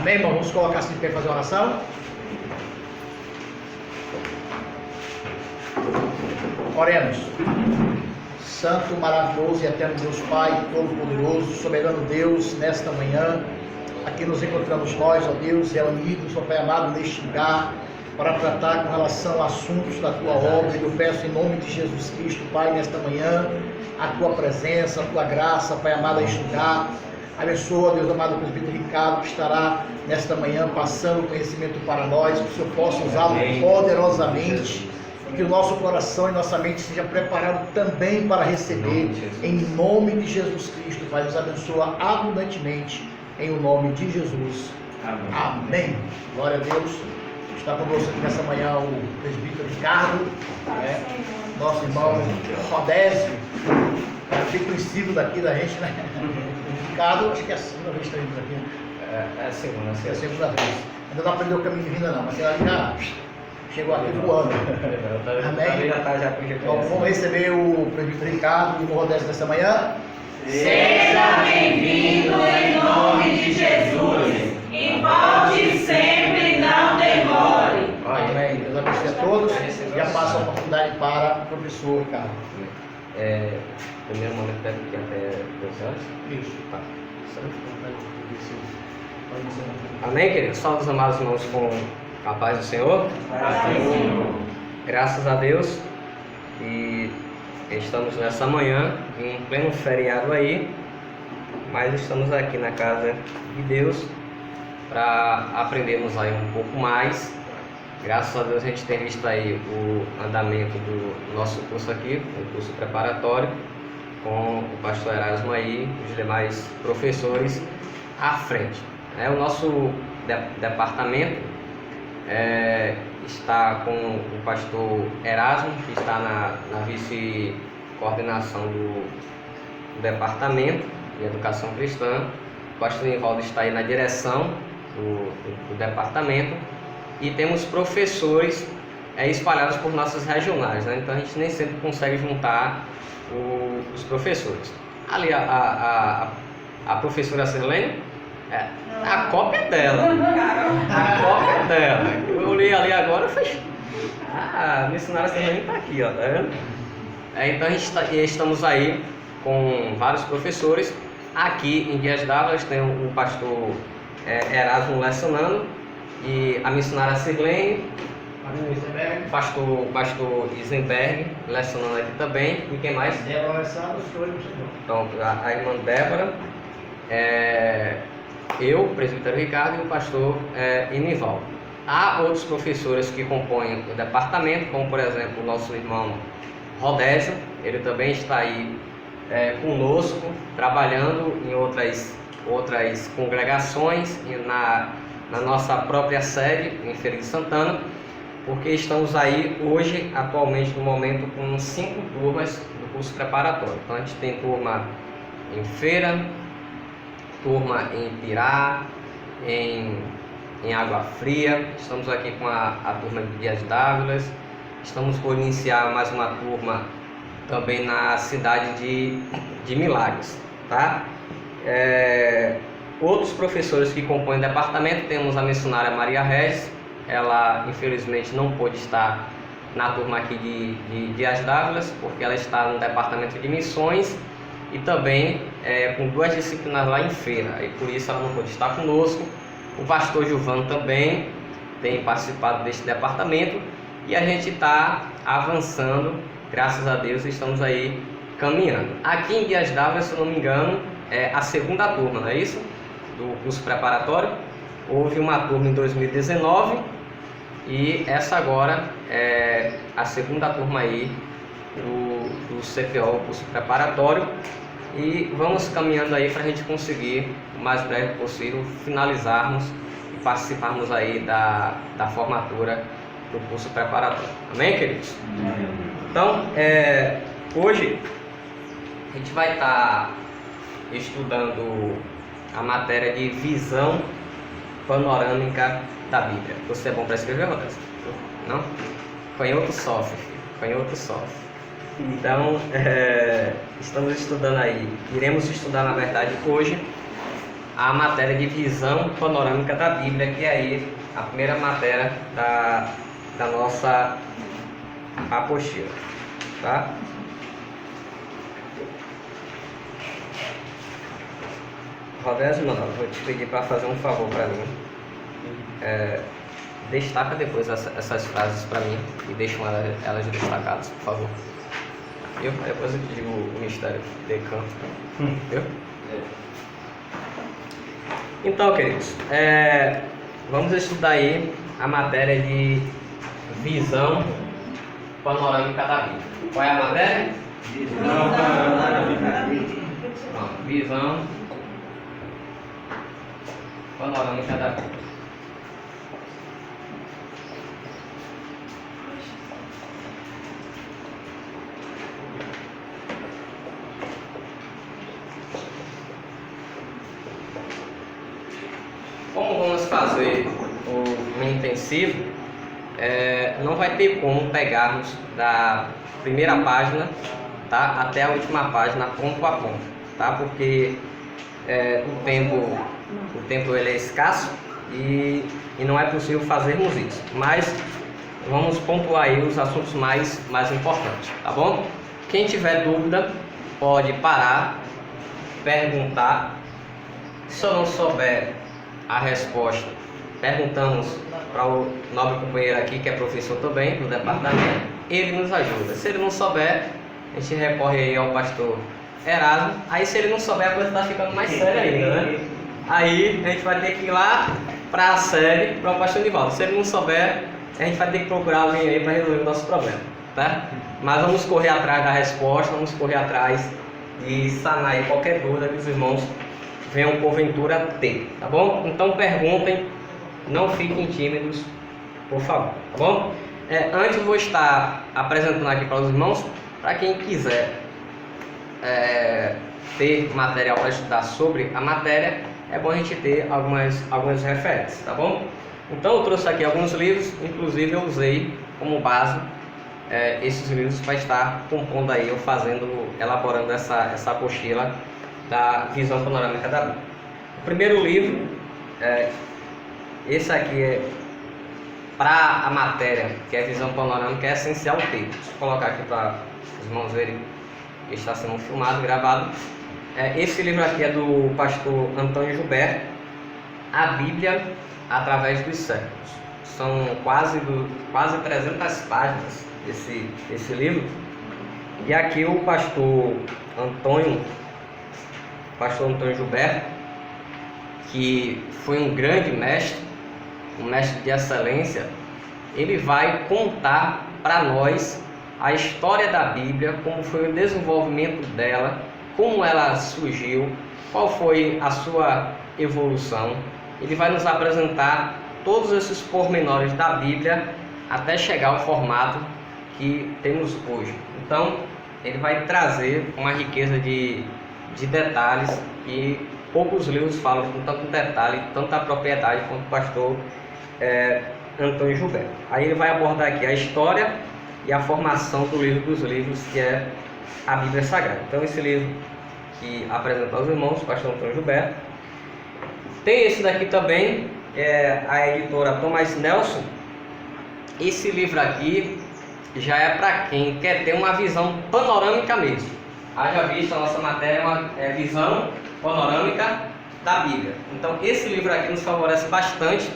Amém, irmão? Vamos colocar-se de pé e fazer oração. Oremos. Santo, maravilhoso e eterno Deus Pai, todo-poderoso, soberano Deus, nesta manhã, aqui nos encontramos nós, ó Deus, reunidos, ó Pai amado, neste lugar, para tratar com relação a assuntos da Tua obra. Eu peço em nome de Jesus Cristo, Pai, nesta manhã, a Tua presença, a Tua graça, Pai amado, a estudar. Abençoa, Deus amado, o presbítero Ricardo, que estará nesta manhã passando conhecimento para nós, que o Senhor possa usá-lo poderosamente, e que o nosso coração e nossa mente seja preparado também para receber, em nome de Jesus Cristo. Pai, nos abençoa abundantemente, em o nome de Jesus. Amém. Amém. Glória a Deus. Está conosco aqui nessa manhã o presbítero Ricardo, nosso irmão Rodésio, bem conhecido daqui da gente, né? Ricardo, acho que é a segunda vez que está vindo aqui. É a segunda vez. Ainda não aprendeu o caminho de vinda não, mas ela já chegou aqui voando. Amém? Então vamos receber o presbítero Ricardo e o Rodésio nessa manhã. Seja bem-vindo em nome de Jesus e volte sempre, não demore. Amém. Deus abençoe a todos. Já passa a oportunidade para o professor Ricardo. Primeiro momento deve ter até 2 horas. Isso. Tá. Amém, queridos? Salve os amados irmãos com a paz do Senhor. Graças a Deus. E estamos nessa manhã, em pleno feriado aí, mas estamos aqui na casa de Deus para aprendermos aí um pouco mais. Graças a Deus a gente tem visto aí o andamento do nosso curso aqui, o curso preparatório, com o pastor Erasmo aí, os demais professores à frente. O nosso departamento está com o pastor Erasmo, que está na vice-coordenação do departamento de educação cristã. O pastor Nivaldo está aí na direção do departamento. E temos professores espalhados por nossas regionais, né? Então a gente nem sempre consegue juntar os professores. Ali a professora Sirlene, a cópia é dela. A cópia é dela. Eu olhei ali agora e falei, a missionária Sirlene está aqui, ó, tá vendo? Então a gente estamos aí com vários professores. Aqui em Dias D'Ávila tem o pastor Erasmo lecionando, e a missionária Sirlene, o pastor Isenberg lecionando aqui também. E quem mais? Débora Alessandro, o senhor e o senhor. Então, a irmã Débora, eu, o presbítero Ricardo, e o pastor Inivaldo. Há outros professores que compõem o departamento, como por exemplo o nosso irmão Rodésio. Ele também está aí conosco, trabalhando em outras congregações e na nossa própria sede em Feira de Santana, porque estamos aí hoje, atualmente, no momento, com 5 turmas do curso preparatório. Então a gente tem turma em Feira, turma em Pirá, em Água Fria. Estamos aqui com a turma de Dias D'Ávila. Estamos por iniciar mais uma turma também na cidade de Milagres, tá? Outros professores que compõem o departamento, temos a missionária Maria Regis. Ela infelizmente não pôde estar na turma aqui de Dias D'Ávila, porque ela está no departamento de missões e também com 2 disciplinas lá em Feira, e por isso ela não pôde estar conosco. O pastor Gilvano também tem participado deste departamento, e a gente está avançando, graças a Deus, estamos aí caminhando. Aqui em Dias D'Ávila, se eu não me engano, é a 2ª turma, não é isso? Do curso preparatório. Houve uma turma em 2019 e essa agora é a 2ª turma aí do CPO, curso preparatório, e vamos caminhando aí para a gente conseguir, o mais breve possível, finalizarmos e participarmos aí da formatura do curso preparatório. Amém, queridos? Então, hoje a gente vai estar estudando a matéria de visão panorâmica da Bíblia. Você é bom para escrever, Rodolfo? Não? Canhoto sofre, filho. Canhoto sofre. Então, estamos estudando aí. Iremos estudar, na verdade, hoje a matéria de visão panorâmica da Bíblia, que é aí a primeira matéria da nossa apostila, tá? Rodésio, mano, vou te pedir para fazer um favor para mim. Destaca depois essas frases para mim e deixa elas destacadas, por favor. Depois eu te digo o mistério de canto. Viu? Então, queridos, vamos estudar aí a matéria de visão panorâmica da Bíblia. Qual é a matéria? Visão panorâmica da Bíblia. Visão panorâmica da Bíblia. Como vamos fazer o intensivo, não vai ter como pegarmos da primeira página, tá, até a última página ponto a ponto, tá? Porque o tempo ele é escasso e não é possível fazermos isso. Mas vamos pontuar aí os assuntos mais importantes, tá bom? Quem tiver dúvida pode parar, perguntar. Se eu não souber a resposta, perguntamos para o nobre companheiro aqui, que é professor também do departamento, ele nos ajuda. Se ele não souber, a gente recorre aí ao pastor Erasmo. Aí se ele não souber, a coisa está ficando mais séria ainda, né? Aí a gente vai ter que ir lá para a sede, para o pastor Nivaldo. Se ele não souber, a gente vai ter que procurar alguém aí para resolver o nosso problema, tá? Mas vamos correr atrás da resposta, vamos correr atrás de sanar aí qualquer dúvida que os irmãos venham porventura ter, tá bom? Então perguntem, não fiquem tímidos, por favor, tá bom? Antes eu vou estar apresentando aqui para os irmãos, para quem quiser ter material para estudar sobre a matéria, é bom a gente ter algumas referências, tá bom? Então eu trouxe aqui alguns livros, inclusive eu usei como base esses livros para estar compondo aí, elaborando essa apostila da visão panorâmica da Bíblia. O primeiro livro, esse aqui para a matéria, que é visão panorâmica, é essencial ter. Deixa eu colocar aqui para os irmãos verem que está sendo filmado, gravado. Esse livro aqui é do pastor Antônio Gilberto, A Bíblia através dos séculos. São quase 300 páginas esse livro. E aqui o pastor Antônio Gilberto, que foi um grande mestre, um mestre de excelência, ele vai contar para nós a história da Bíblia, como foi o desenvolvimento dela, como ela surgiu, qual foi a sua evolução. Ele vai nos apresentar todos esses pormenores da Bíblia até chegar ao formato que temos hoje. Então, ele vai trazer uma riqueza de detalhes que poucos livros falam com tanto detalhe, tanta propriedade quanto o pastor Antônio Gilberto. Aí ele vai abordar aqui a história e a formação do livro dos livros, que é a Bíblia Sagrada. Então esse livro que apresenta aos irmãos, o pastor Antônio Gilberto. Tem esse daqui também, a editora Thomas Nelson. Esse livro aqui já é para quem quer ter uma visão panorâmica mesmo. Haja visto, a nossa matéria é visão panorâmica da Bíblia. Então esse livro aqui nos favorece bastante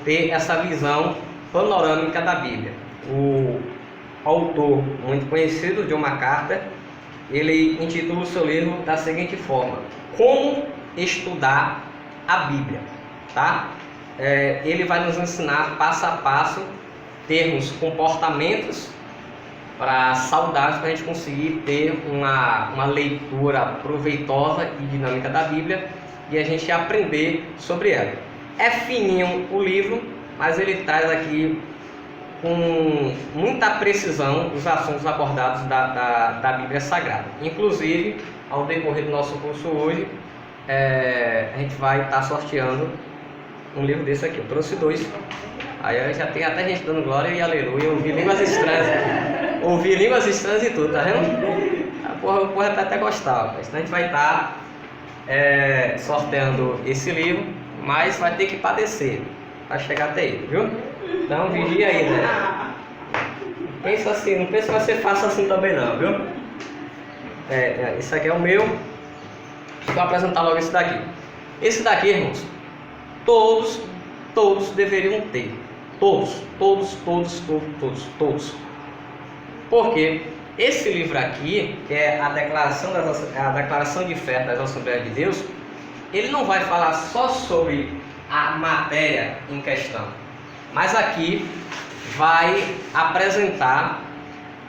ter essa visão panorâmica da Bíblia. O autor muito conhecido, John MacArthur, ele intitula o seu livro da seguinte forma: Como estudar a Bíblia, tá? Ele vai nos ensinar passo a passo termos comportamentos saudáveis para a gente conseguir ter uma leitura proveitosa e dinâmica da Bíblia e a gente aprender sobre ela. É fininho o livro, mas ele traz aqui com muita precisão os assuntos abordados da Bíblia Sagrada. Inclusive, ao decorrer do nosso curso hoje, a gente vai estar sorteando um livro desse aqui. Eu trouxe 2. Aí já tem até gente dando glória e aleluia. Ouvi línguas estranhas e tudo, tá vendo? A porra tá até gostar, mas a gente vai estar sorteando esse livro, mas vai ter que padecer para chegar até ele, viu? Então vigia aí, né? Pensa assim, não pensa que vai ser fácil assim também não, viu? Esse aqui é o meu. Vou apresentar logo esse daqui. Esse daqui, irmãos, todos deveriam ter. Todos. Porque esse livro aqui, que é a declaração de fé das Assembleias de Deus, ele não vai falar só sobre a matéria em questão, mas aqui vai apresentar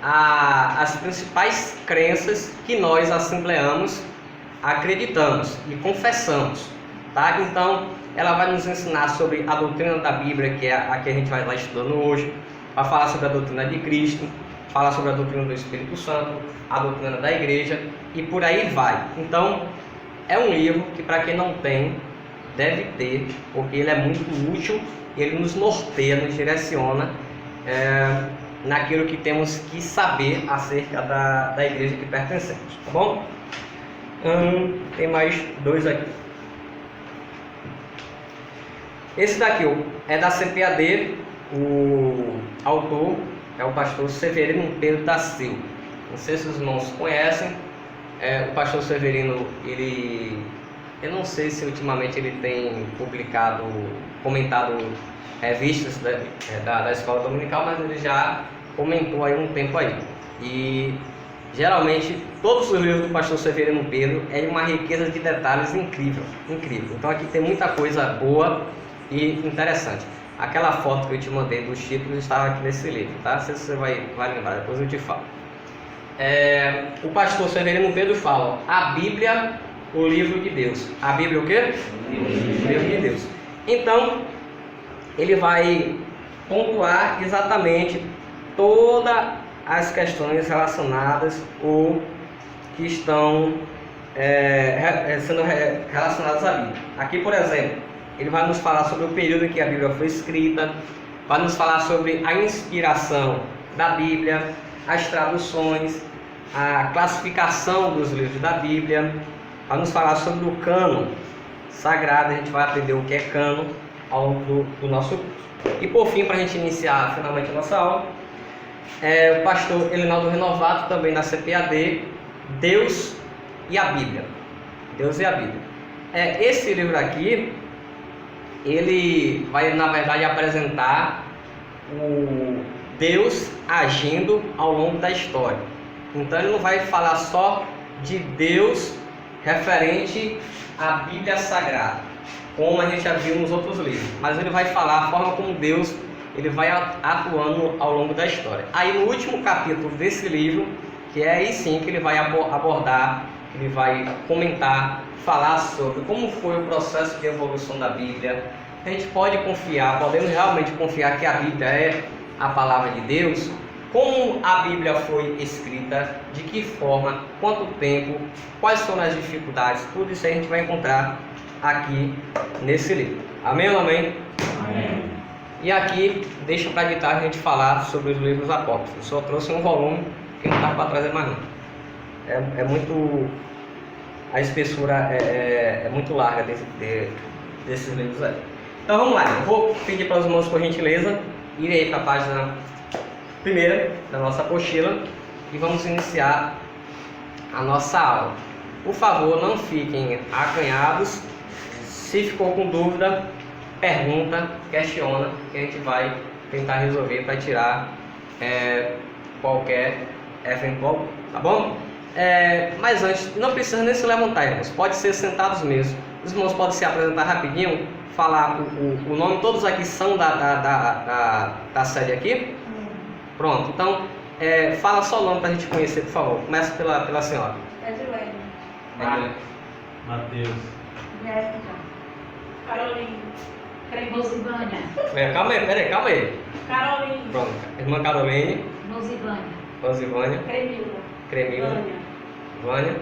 as principais crenças que nós assembleanos acreditamos e confessamos, tá? Então, ela vai nos ensinar sobre a doutrina da Bíblia, que é a que a gente vai estar estudando hoje, vai falar sobre a doutrina de Cristo, falar sobre a doutrina do Espírito Santo, a doutrina da Igreja e por aí vai. Então, é um livro que para quem não tem, deve ter, porque ele é muito útil, ele nos norteia, nos direciona naquilo que temos que saber acerca da igreja que pertencemos, tá bom? Tem mais dois aqui. Esse daqui é da CPAD, o autor é o pastor Severino Pedro da Silva. Não sei se os irmãos conhecem. O pastor Severino, eu não sei se ultimamente ele tem comentado revistas da escola dominical, mas ele já comentou aí um tempo aí. E geralmente todos os livros do pastor Severino Pedro é de uma riqueza de detalhes incrível. Então aqui tem muita coisa boa e interessante. Aquela foto que eu te mandei dos títulos estava aqui nesse livro, tá? Se você vai lembrar, depois eu te falo. O pastor Severino Pedro fala: a Bíblia, o livro de Deus. A Bíblia o quê? O livro de Deus. Então, ele vai pontuar exatamente todas as questões relacionadas ou que estão sendo relacionadas à Bíblia. Aqui, por exemplo, ele vai nos falar sobre o período em que a Bíblia foi escrita, vai nos falar sobre a inspiração da Bíblia, as traduções, a classificação dos livros da Bíblia, vai nos falar sobre o cânon sagrado. A gente vai aprender o que é cânon ao longo do nosso curso. E por fim, para a gente iniciar finalmente a nossa aula, o pastor Elinaldo Renovato, também da CPAD, Deus e a Bíblia. Deus e a Bíblia. Esse livro aqui, ele vai na verdade apresentar o Deus agindo ao longo da história. Então ele não vai falar só de Deus referente à Bíblia Sagrada, como a gente já viu nos outros livros, mas ele vai falar a forma como Deus ele vai atuando ao longo da história. Aí no último capítulo desse livro, que é aí sim que ele vai abordar, ele vai comentar, falar sobre como foi o processo de evolução da Bíblia. A gente pode confiar, podemos realmente confiar que a Bíblia é a palavra de Deus, como a Bíblia foi escrita, de que forma, quanto tempo, quais foram as dificuldades, tudo isso a gente vai encontrar aqui nesse livro. Amém ou não amém? Amém. E aqui, deixa para editar a gente falar sobre os livros apócrifos. Eu só trouxe um volume, que não dá para trazer mais não. É muito... A espessura é muito larga desses livros aí. Então vamos lá, eu vou pedir para os irmãos, por gentileza, irem aí para a página primeira da nossa apostila e vamos iniciar a nossa aula. Por favor, não fiquem acanhados. Se ficou com dúvida, pergunta, questiona, que a gente vai tentar resolver para tirar qualquer eventual, tá bom? Mas antes, não precisa nem se levantar, irmãos, pode ser sentados mesmo. Os irmãos podem se apresentar rapidinho, falar o nome. Todos aqui são da sede aqui? Pronto, então fala só o nome para a gente conhecer, por favor. Começa pela senhora. Edilene. Mateus. Jéssica. Caroline. Rosivânia. Calma aí. Caroline. Pronto, irmã Caroline. Rosivânia. Cremilda. Vânia.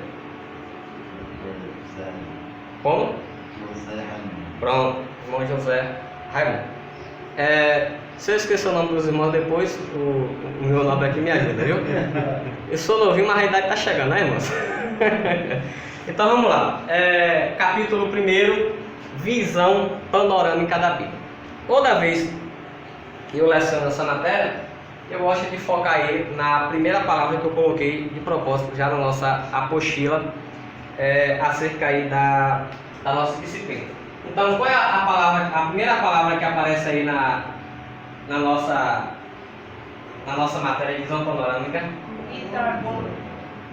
Como? Pronto, irmão José Raimundo. Se eu esquecer o nome dos irmãos depois, o meu nome aqui me ajuda, viu? Eu sou novinho, mas a idade tá chegando, né, irmãos? Então vamos lá. Capítulo 1, visão panorâmica da Bíblia. Toda vez que eu leciono essa matéria, eu gosto de focar ele na primeira palavra que eu coloquei de propósito já na nossa apostila acerca aí da nossa disciplina. Então, qual é a primeira palavra que aparece aí na nossa matéria de visão panorâmica?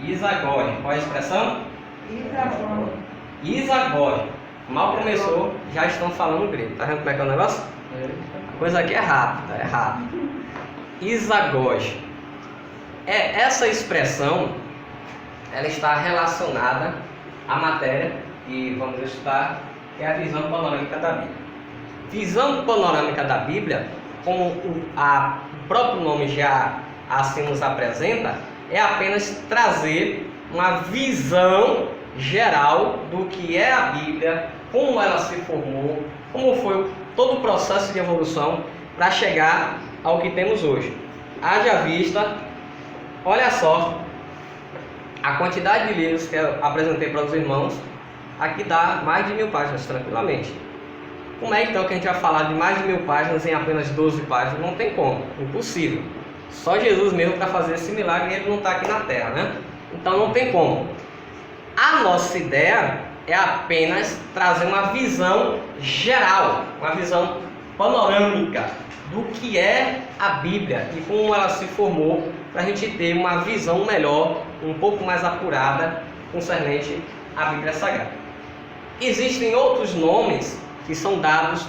Isagore. Qual é a expressão? Isagore. Mal começou, já estão falando grego. Tá vendo como é que é o negócio? A coisa aqui é rápida, é rápida. Isagore. Essa expressão, ela está relacionada à matéria que vamos estudar, que é a visão panorâmica da Bíblia. Visão panorâmica da Bíblia, como o próprio nome já assim nos apresenta, é apenas trazer uma visão geral do que é a Bíblia, como ela se formou, como foi todo o processo de evolução para chegar ao que temos hoje. Haja vista, olha só, a quantidade de livros que eu apresentei para os irmãos, aqui dá mais de 1000 páginas tranquilamente. Como é então que a gente vai falar de mais de 1000 páginas em apenas 12 páginas? Não tem como, impossível. Só Jesus mesmo para fazer esse milagre, e ele não está aqui na Terra, né? Então não tem como. A nossa ideia é apenas trazer uma visão geral, uma visão panorâmica do que é a Bíblia e como ela se formou, para a gente ter uma visão melhor, um pouco mais apurada concernente à Bíblia Sagrada. Existem outros nomes que são dados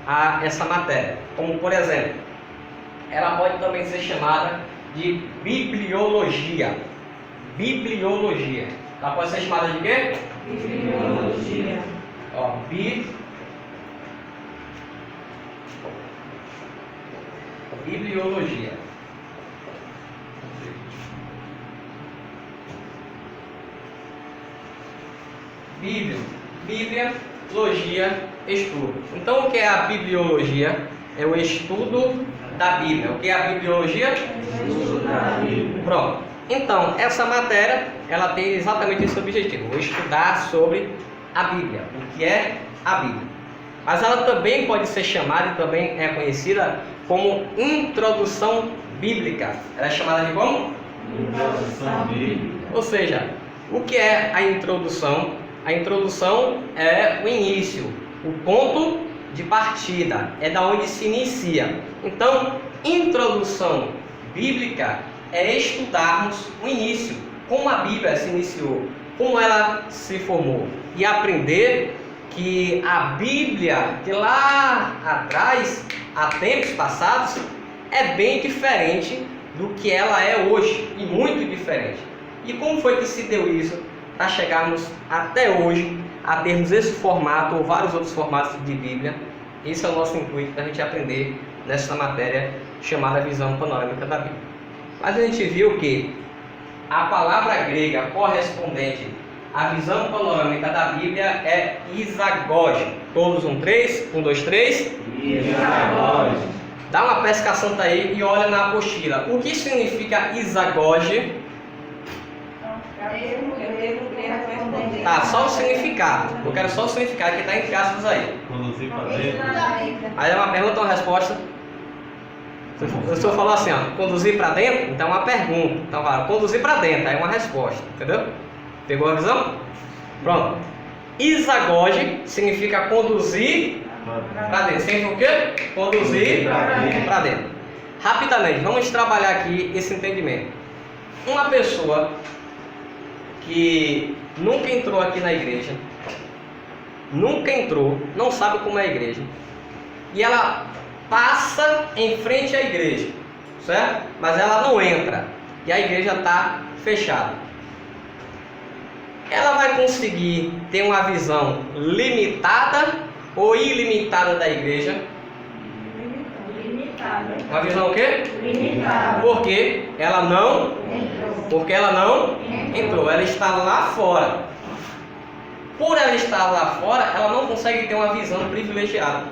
a essa matéria, como por exemplo, ela pode também ser chamada de bibliologia. Bibliologia. Ela pode ser chamada de quê? Bibliologia. Ó, bibliologia. Bíblia, logia, estudo. Então o que é a bibliologia? É o estudo da Bíblia. O que é a bibliologia? Estudo da Bíblia. Pronto. Então, essa matéria, ela tem exatamente esse objetivo, estudar sobre a Bíblia, o que é a Bíblia. Mas ela também pode ser chamada e também é conhecida como introdução bíblica. Ela é chamada de como? Introdução bíblica. Ou seja, o que é a introdução? A introdução é o início, o ponto de partida, é da onde se inicia. Então, introdução bíblica é estudarmos o início, como a Bíblia se iniciou, como ela se formou, e aprender que a Bíblia de lá atrás, há tempos passados, é bem diferente do que ela é hoje, e muito diferente. E como foi que se deu isso para chegarmos até hoje a termos esse formato ou vários outros formatos de Bíblia? Esse é o nosso intuito para a gente aprender nessa matéria chamada Visão Panorâmica da Bíblia. Mas a gente viu que a palavra grega correspondente à visão panorâmica da Bíblia é isagoge. Todos 3? 1, 2, 3. Isagoge. Dá uma pesca santa aí e olha na apostila. O que significa isagoge? Tá, só o significado. Eu quero só o significado que está entre aspas aí. Conduzir para dentro. Aí é uma pergunta ou uma resposta? O senhor falou assim, ó, conduzir para dentro, então é uma pergunta. Então fala, conduzir para dentro, aí é uma resposta, entendeu? Pegou a visão? Pronto. Isagoge significa conduzir para dentro. Significa o quê? Conduzir para dentro. Rapidamente, vamos trabalhar aqui esse entendimento. Uma pessoa que nunca entrou aqui na igreja, nunca entrou, não sabe como é a igreja, e ela passa em frente à igreja, certo? Mas ela não entra e a igreja está fechada. Ela vai conseguir ter uma visão limitada ou ilimitada da igreja? Limitada. Uma visão o quê? Limitada. Porque ela não entrou, ela está lá fora. Por ela estar lá fora, ela não consegue ter uma visão privilegiada.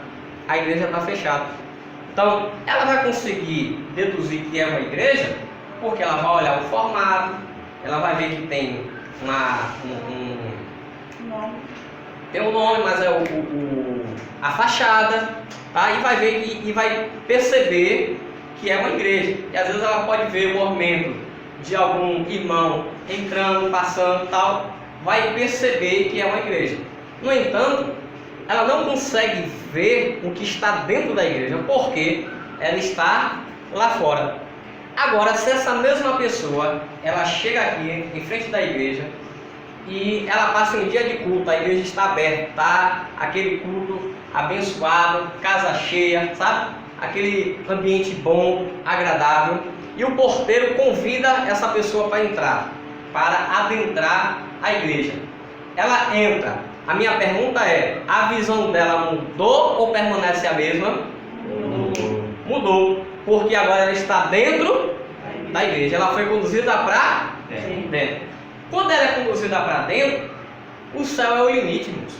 A igreja está fechada. Então, ela vai conseguir deduzir que é uma igreja porque ela vai olhar o formato, ela vai ver que tem tem um nome, mas é a fachada, tá? E vai ver e vai perceber que é uma igreja. E às vezes ela pode ver o movimento de algum irmão entrando, passando, tal, vai perceber que é uma igreja. No entanto, ela não consegue ver o que está dentro da igreja, porque ela está lá fora. Agora, se essa mesma pessoa, ela chega aqui em frente da igreja e ela passa um dia de culto, a igreja está aberta, tá? Aquele culto abençoado, casa cheia, sabe? Aquele ambiente bom, agradável, e o porteiro convida essa pessoa para entrar, para adentrar a igreja. Ela entra. A minha pergunta é: a visão dela mudou ou permanece a mesma? Mudou, porque agora ela está dentro da igreja. Ela foi conduzida para dentro. Quando ela é conduzida para dentro, o céu é o limite, irmãos.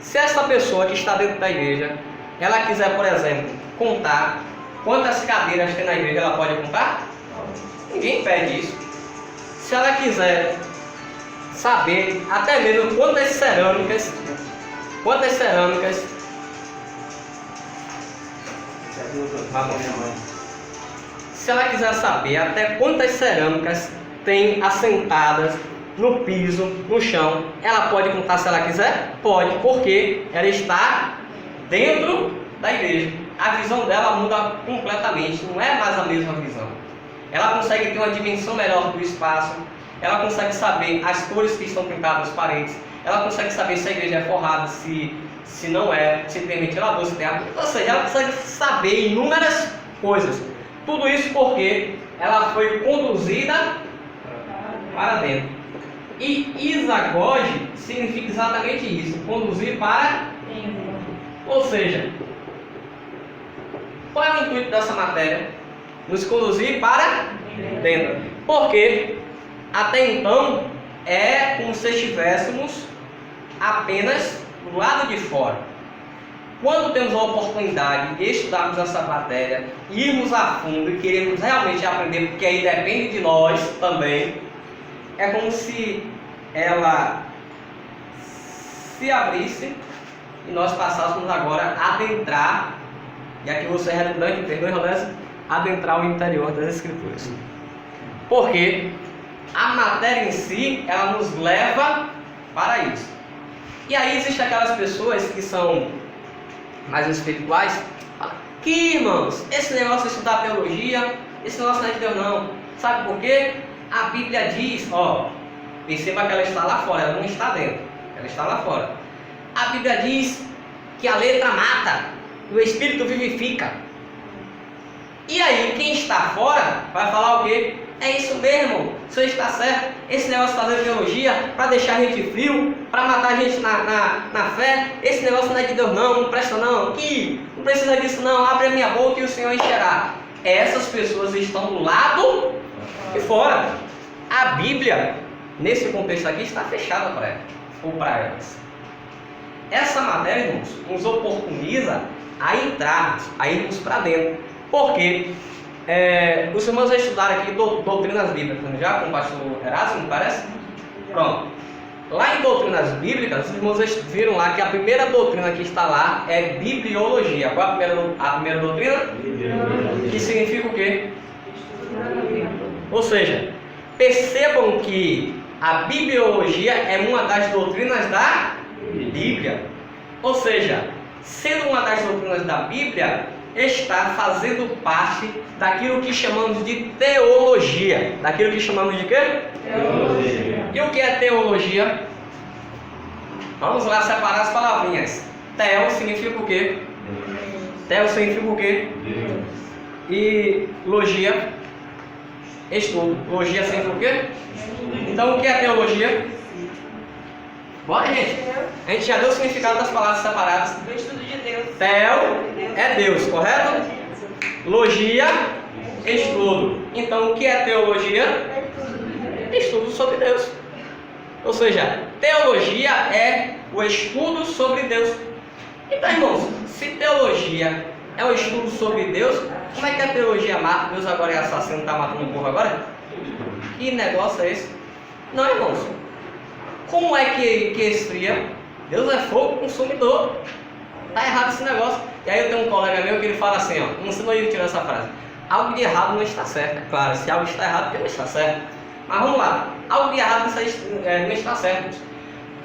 Se essa pessoa que está dentro da igreja, ela quiser, por exemplo, contar quantas cadeiras tem na igreja, ela pode contar? Ninguém pede isso. Se ela quiser saber até mesmo quantas cerâmicas se ela quiser saber até quantas cerâmicas tem assentadas no piso, no chão, ela pode contar se ela quiser? Pode, porque ela está dentro da igreja. A visão dela muda completamente, não é mais a mesma visão. Ela consegue ter uma dimensão melhor do espaço, ela consegue saber as cores que estão pintadas nas paredes, ela consegue saber se a igreja é forrada, se não é, se tem ventilador, se tem água. Ou seja, ela consegue saber inúmeras coisas. Tudo isso porque ela foi conduzida para dentro. E isagoge significa exatamente isso, conduzir para dentro. Ou seja, qual é o intuito dessa matéria? Nos conduzir para dentro. Porque até então é como se estivéssemos apenas do lado de fora. Quando temos a oportunidade de estudarmos essa matéria, irmos a fundo e queremos realmente aprender, porque aí depende de nós também, é como se ela se abrisse e nós passássemos agora a adentrar, e aqui você é redundante, perdoe, Rodécio, adentrar o interior das Escrituras. Porque a matéria em si, ela nos leva para isso. E aí existem aquelas pessoas que são mais espirituais, que irmãos, esse negócio de estudar teologia, esse negócio não é de Deus não. Sabe por quê? A Bíblia diz, perceba que ela está lá fora, ela não está dentro, ela está lá fora. A Bíblia diz que a letra mata, e o Espírito vivifica. E aí, quem está fora vai falar o quê? É isso mesmo, o senhor está certo. Esse negócio de fazer teologia para deixar a gente frio, para matar a gente na fé, esse negócio não é de Deus não presta não, que não precisa disso não, abre a minha boca e o Senhor encherá. Essas pessoas estão do lado de fora. A Bíblia, nesse contexto aqui, está fechada para elas, ou para elas. Essa matéria, irmãos, nos oportuniza a entrarmos, a irmos para dentro. Porque os irmãos já estudaram aqui doutrinas bíblicas, já com o pastor Erasmo, parece? Pronto. Lá em doutrinas bíblicas, os irmãos viram lá que a primeira doutrina que está lá é bibliologia. Qual é a primeira doutrina? Bibliologia. Que significa o quê? Ou seja, percebam que a bibliologia é uma das doutrinas da Bíblia. Ou seja, sendo uma das doutrinas da Bíblia, está fazendo parte daquilo que chamamos de teologia. Daquilo que chamamos de quê? Teologia. E o que é teologia? Vamos lá separar as palavrinhas. Teo significa o quê? Teo significa o quê? Deus. E logia, estudo. Logia significa o quê? Então o que é teologia? Bora, gente. A gente já deu o significado das palavras separadas. Do estudo de Deus. Teo é Deus, correto? Logia, estudo. Então, o que é teologia? Estudo sobre Deus. Ou seja, teologia é o estudo sobre Deus. Então, irmãos, se teologia é o estudo sobre Deus, como é que a teologia mata? Deus agora é assassino, está matando um povo agora? Que negócio é esse? Não, irmãos. Como é que esfria? Deus é fogo consumidor. Tá errado esse negócio. E aí eu tenho um colega meu que ele fala assim, ó, não sei se ele tirou essa frase. Algo de errado não está certo. É claro, se algo está errado, porque não está certo. Mas vamos lá, algo de errado não está certo.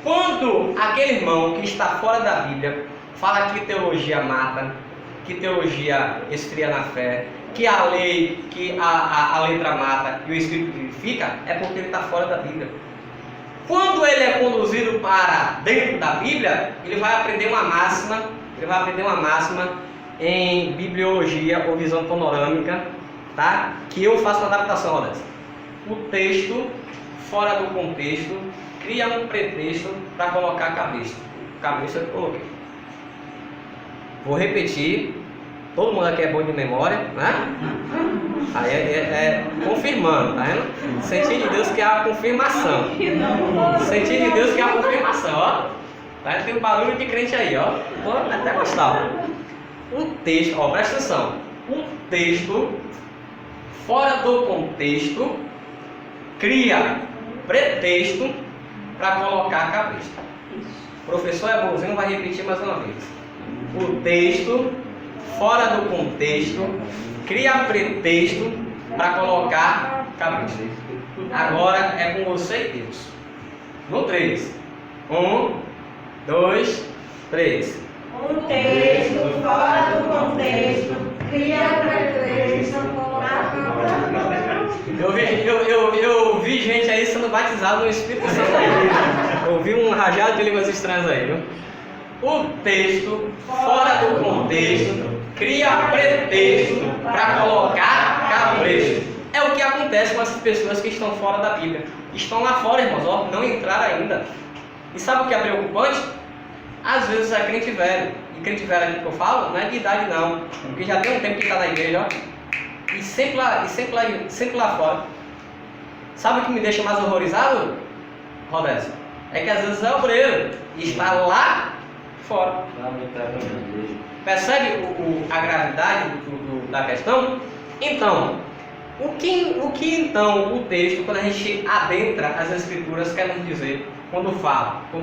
Quando aquele irmão que está fora da Bíblia fala que teologia mata, que teologia esfria na fé, que a lei, que a letra mata e o Espírito vivifica, é porque ele está fora da Bíblia. Quando ele é conduzido para dentro da Bíblia, ele vai aprender uma máxima, em bibliologia ou visão panorâmica, tá? Que eu faço uma adaptação dessa. O texto, fora do contexto, cria um pretexto para colocar cabresto. Cabresto eu coloquei. Vou repetir. Todo mundo aqui é bom de memória, né? Aí é confirmando, tá vendo? Sentir de Deus que é a confirmação. Sentir de Deus que é a confirmação, ó. Tá? Tem um barulho de crente aí, ó. Vou até gostar. Um texto, ó, presta atenção. Um texto, fora do contexto, cria pretexto para colocar cabresto. O professor é bonzinho, vai repetir mais uma vez. O texto, fora do contexto, cria pretexto para colocar cabresto. Agora é com você e Deus. No 3. 1, 2, 3. Um texto fora do contexto cria pretexto Eu vi gente aí sendo batizado no Espírito Santo aí. Eu vi um rajado de línguas estranhas aí, viu? O texto, fora do contexto, cria pretexto para colocar cabresto. É o que acontece com essas pessoas que estão fora da Bíblia. Estão lá fora, irmãos, ó, não entraram ainda. E sabe o que é preocupante? Às vezes é crente velho. E crente velho aqui que eu falo, não é de idade não. Porque já tem um tempo que está na igreja, ó. E sempre lá fora. Sabe o que me deixa mais horrorizado, Rodécio? É que às vezes é obreiro e está lá fora. Percebe a gravidade da questão? Então, o que então o texto, quando a gente adentra as escrituras, quer nos dizer? Quando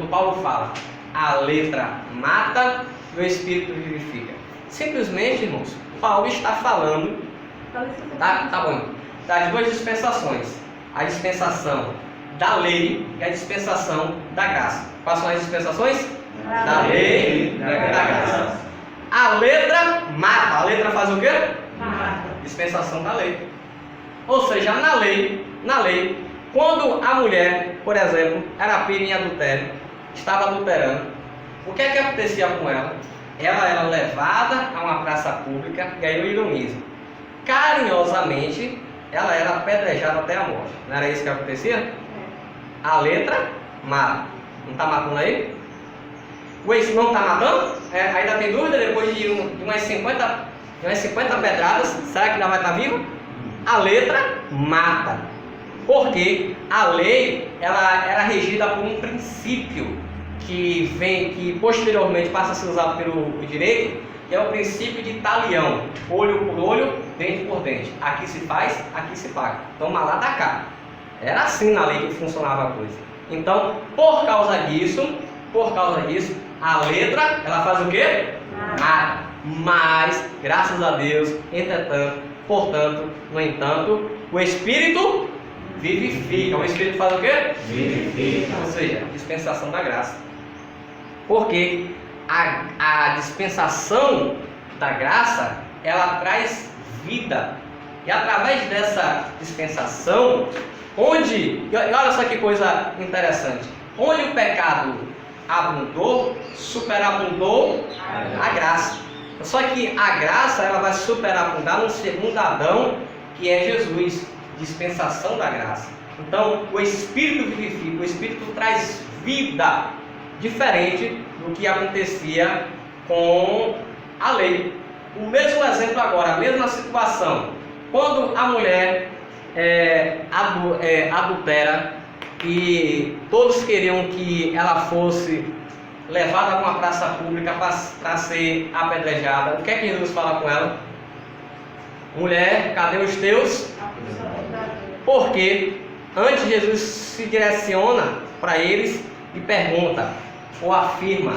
Paulo fala, a letra mata e o Espírito vivifica. Simplesmente, irmãos, Paulo está falando, tá bom, das duas dispensações. A dispensação da lei e a dispensação da graça. Quais são as dispensações? Da lei e da graça. A letra mata. A letra faz o quê? Mata. Dispensação da lei. Ou seja, na lei, quando a mulher, por exemplo, era pega em adultério, estava adulterando, o que é que acontecia com ela? Ela era levada a uma praça pública, e aí eu ironizo, carinhosamente, ela era apedrejada até a morte. Não era isso que acontecia? A letra mata. Não está matando aí? O ex não está matando? Ainda tem dúvida depois de umas 50 pedradas? Será que ainda vai estar vivo? A letra mata. Porque a lei ela era regida por um princípio que posteriormente passa a ser usado pelo direito, que é o princípio de talião, olho por olho, dente por dente. Aqui se faz, aqui se paga. Toma lá, dá cá. Era assim na lei que funcionava a coisa. Então, por causa disso, a letra, ela faz o quê? Mata. Mas, graças a Deus, entretanto, portanto, no entanto, o Espírito vivifica. O Espírito faz o quê? Vivifica. Ou seja, dispensação da graça. Porque a dispensação da graça, ela traz vida. E através dessa dispensação, olha só que coisa interessante, onde o pecado abundou, superabundou a graça. Só que a graça ela vai superabundar no segundo Adão, que é Jesus, dispensação da graça. Então o Espírito vivifica, o Espírito traz vida, diferente do que acontecia com a lei. O mesmo exemplo agora, a mesma situação, quando a mulher adultera e todos queriam que ela fosse levada a uma praça pública para ser apedrejada, o que é que Jesus fala com ela? Mulher, cadê os teus? Porque antes Jesus se direciona para eles e pergunta: ou afirma: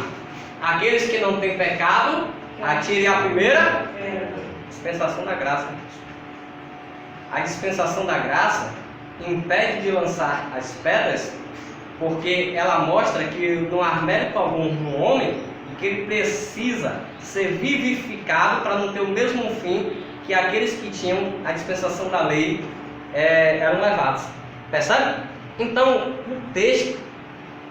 aqueles que não têm pecado, atirem a primeira dispensação da graça. A dispensação da graça impede de lançar as pedras, porque ela mostra que não há mérito algum no homem e que ele precisa ser vivificado para não ter o mesmo fim que aqueles que tinham a dispensação da lei eram levados. Percebe? Então, o texto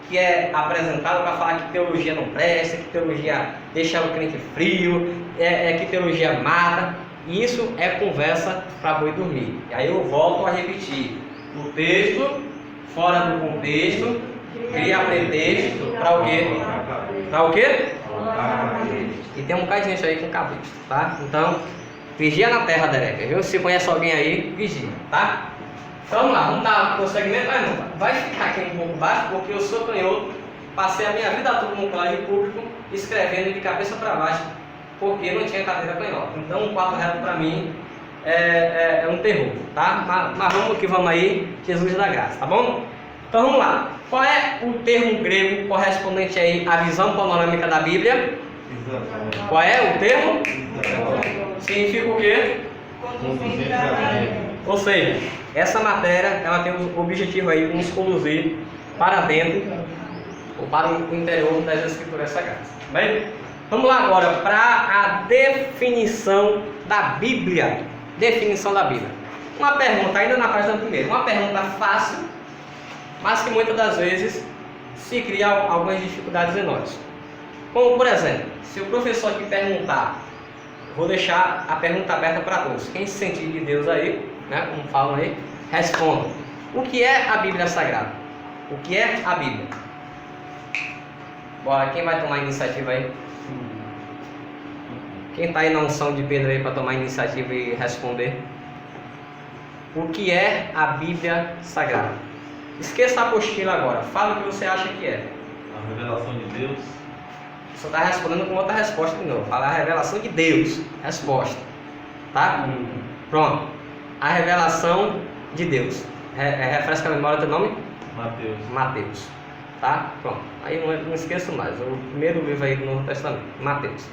que é apresentado para falar que teologia não presta, que teologia deixa o crente frio, que teologia mata, isso é conversa para boi dormir. E aí eu volto a repetir: o texto fora do contexto cria pretexto para o quê? Para o quê? E tem um bocado de gente aí com cabeça, tá? Então, vigia na terra, Derek, viu? Se conhece alguém aí, vigia, tá? Então vamos lá, vamos dar prosseguimento. Vai ficar aqui um pouco baixo, porque eu sou canhoto, passei a minha vida toda no colégio público escrevendo de cabeça para baixo, porque não tinha cadeira canhota. Então um quarto reto para mim é um terror, tá? Mas vamos que vamos aí, Jesus da graça, tá bom? Então vamos lá. Qual é o termo grego correspondente aí à visão panorâmica da Bíblia? Qual é o termo? Significa o quê? Ou seja, essa matéria ela tem o objetivo aí de nos conduzir para dentro ou para o interior das Escrituras Sagradas. Bem, vamos lá agora para a definição da Bíblia. Definição da Bíblia. Uma pergunta, ainda na página primeira, uma pergunta fácil, mas que muitas das vezes se cria algumas dificuldades em nós. Como, por exemplo, se o professor aqui perguntar, vou deixar a pergunta aberta para todos. Quem se sentir de Deus aí, né, como falam aí, responda. O que é a Bíblia Sagrada? O que é a Bíblia? Bora, quem vai tomar a iniciativa aí? Quem está aí na unção de Pedro aí para tomar a iniciativa e responder? O que é a Bíblia Sagrada? Esqueça a apostila agora. Fala o que você acha que é. A revelação de Deus. Você está respondendo com outra resposta de novo. Fala a revelação de Deus. Resposta. Tá? Pronto. A revelação de Deus. Refresca a memória do teu nome? Mateus. Mateus. Tá? Pronto. Aí não esqueço mais. O primeiro livro aí do Novo Testamento. Mateus.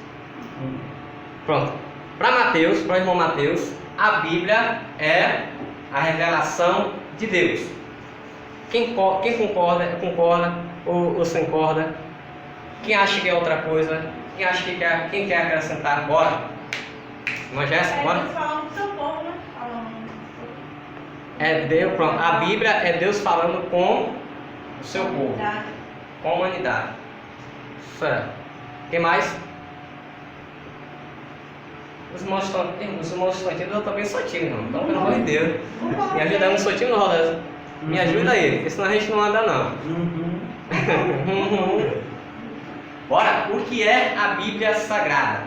Pronto. Para Mateus, para o irmão Mateus, a Bíblia é a revelação de Deus. Quem concorda ou se concorda? Quem acha que é outra coisa? Quem quer acrescentar? Bora! Irmã Jéssica, bora? Deus falando do seu povo, né? É Deus, pronto. A Bíblia é Deus falando com o seu povo, com a humanidade. Certo. Quem mais? Os irmãos estão aqui, eu também sou time, não. Então, pelo amor de Deus. Me ajuda aí, um sotinho no roda. Me ajuda aí, porque senão a gente não anda, não. Bora, o que é a Bíblia Sagrada?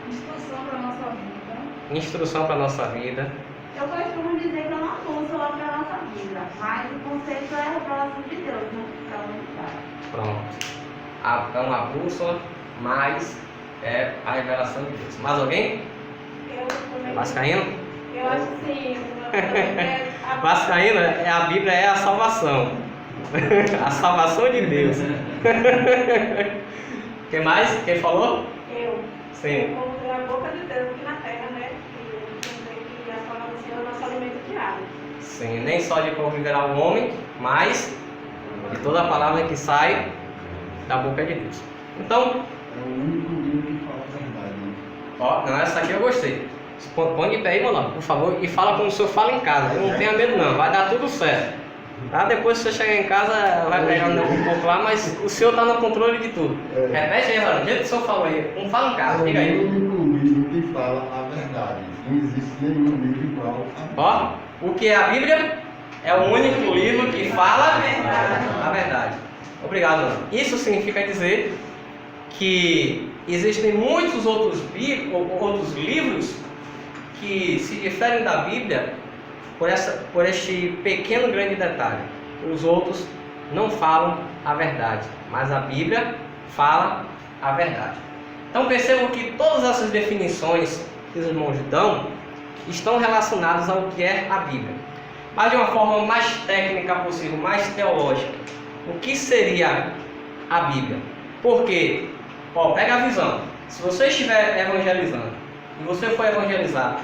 Instrução para a nossa vida. Instrução para a nossa vida. Eu costumo dizer que eu não uso lá para a nossa vida, mas o conceito é a revelação de Deus, né? Para a humanidade. Pronto. É uma bússola, mas é a revelação de Deus. Mais alguém? Vascaíno? Eu acho sim. Vascaíno, a Bíblia é a salvação. A salvação de Deus. Quem mais? Quem falou? Eu. Sim. Como a boca de Deus aqui na terra, né? Que a salvação é o nosso alimento diário. Sim, nem só de como viverá o homem, mas de toda a palavra que sai da boca de Deus. Então, É o único livro que fala a verdade. Né? ó, não, essa aqui eu gostei. Põe de pé aí, mano, por favor, e fala como o senhor fala em casa. Não tenha medo não, vai dar tudo certo. Tá? Depois se você chegar em casa, vai pegar um pouco lá, mas o senhor está no controle de tudo. Repete aí, Ronaldo, do jeito que o senhor falou aí. Não fala em casa, diga É o aí. único livro que fala a verdade. Não existe nenhum livro igual a Bíblia. Ó, o que é a Bíblia? É o único livro que fala a verdade. Obrigado, Ronaldo. Isso significa dizer que existem muitos outros livros que se diferem da Bíblia por este pequeno grande detalhe. Os outros não falam a verdade, mas a Bíblia fala a verdade. Então percebam que todas essas definições que os irmãos dão estão relacionadas ao que é a Bíblia, mas de uma forma mais técnica possível, mais teológica. O que seria a Bíblia? Porque, ó, pega a visão. Se você estiver evangelizando e você for evangelizar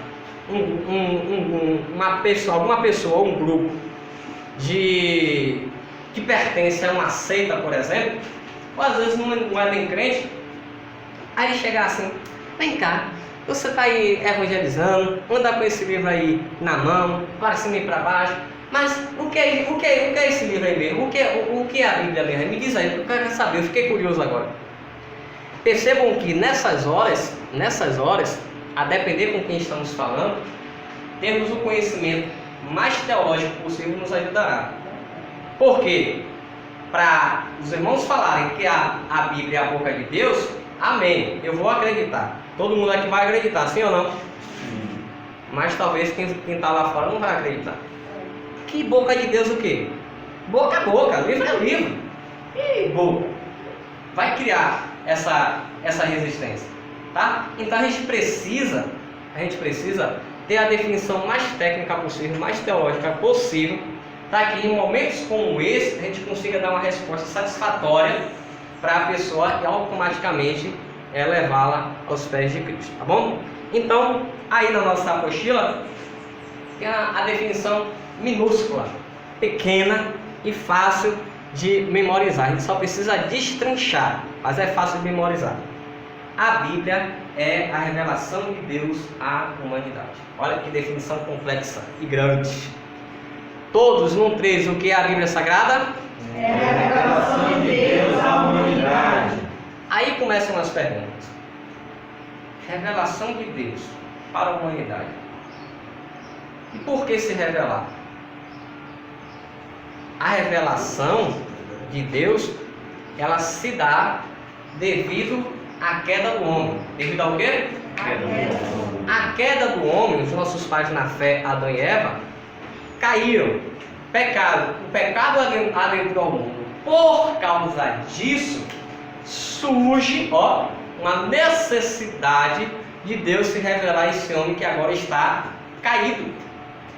alguma pessoa, um grupo que pertence a uma seita, por exemplo, ou às vezes não é bem crente, aí ele chegar assim, vem cá, você está aí evangelizando, anda com esse livro aí na mão, para cima e para baixo, mas o que é esse livro aí mesmo? O que é a Bíblia mesmo? Me diz aí, eu quero saber, eu fiquei curioso agora. Percebam que nessas horas, a depender com quem estamos falando, termos o conhecimento mais teológico possível nos ajudará. Por quê? Para os irmãos falarem que a Bíblia é a boca de Deus, amém, eu vou acreditar. Todo mundo aqui vai acreditar, sim ou não? Sim. Mas talvez quem está lá fora não vai acreditar. Que boca de Deus o quê? Boca é boca, livro é livro. E boca. Vai criar essa resistência, tá? Então a gente precisa ter a definição mais técnica possível, mais teológica possível, para que em momentos como esse a gente consiga dar uma resposta satisfatória para a pessoa e automaticamente levá-la aos pés de Cristo, tá bom? Então, aí na nossa apostila tem a definição minúscula, pequena e fácil de memorizar. A gente só precisa destrinchar, mas é fácil de memorizar. A Bíblia é a revelação de Deus à humanidade. Olha que definição complexa e grande. Todos num 13, o que é a Bíblia Sagrada? É a revelação de Deus à humanidade. Aí começam as perguntas. Revelação de Deus para a humanidade. E por que se revelar? A revelação de Deus, ela se dá devido à queda do homem. Devido ao quê? A queda do homem, os nossos pais na fé, Adão e Eva, caíram, pecaram. O pecado adentrou ao mundo. Por causa disso, surge uma necessidade de Deus se revelar a esse homem que agora está caído.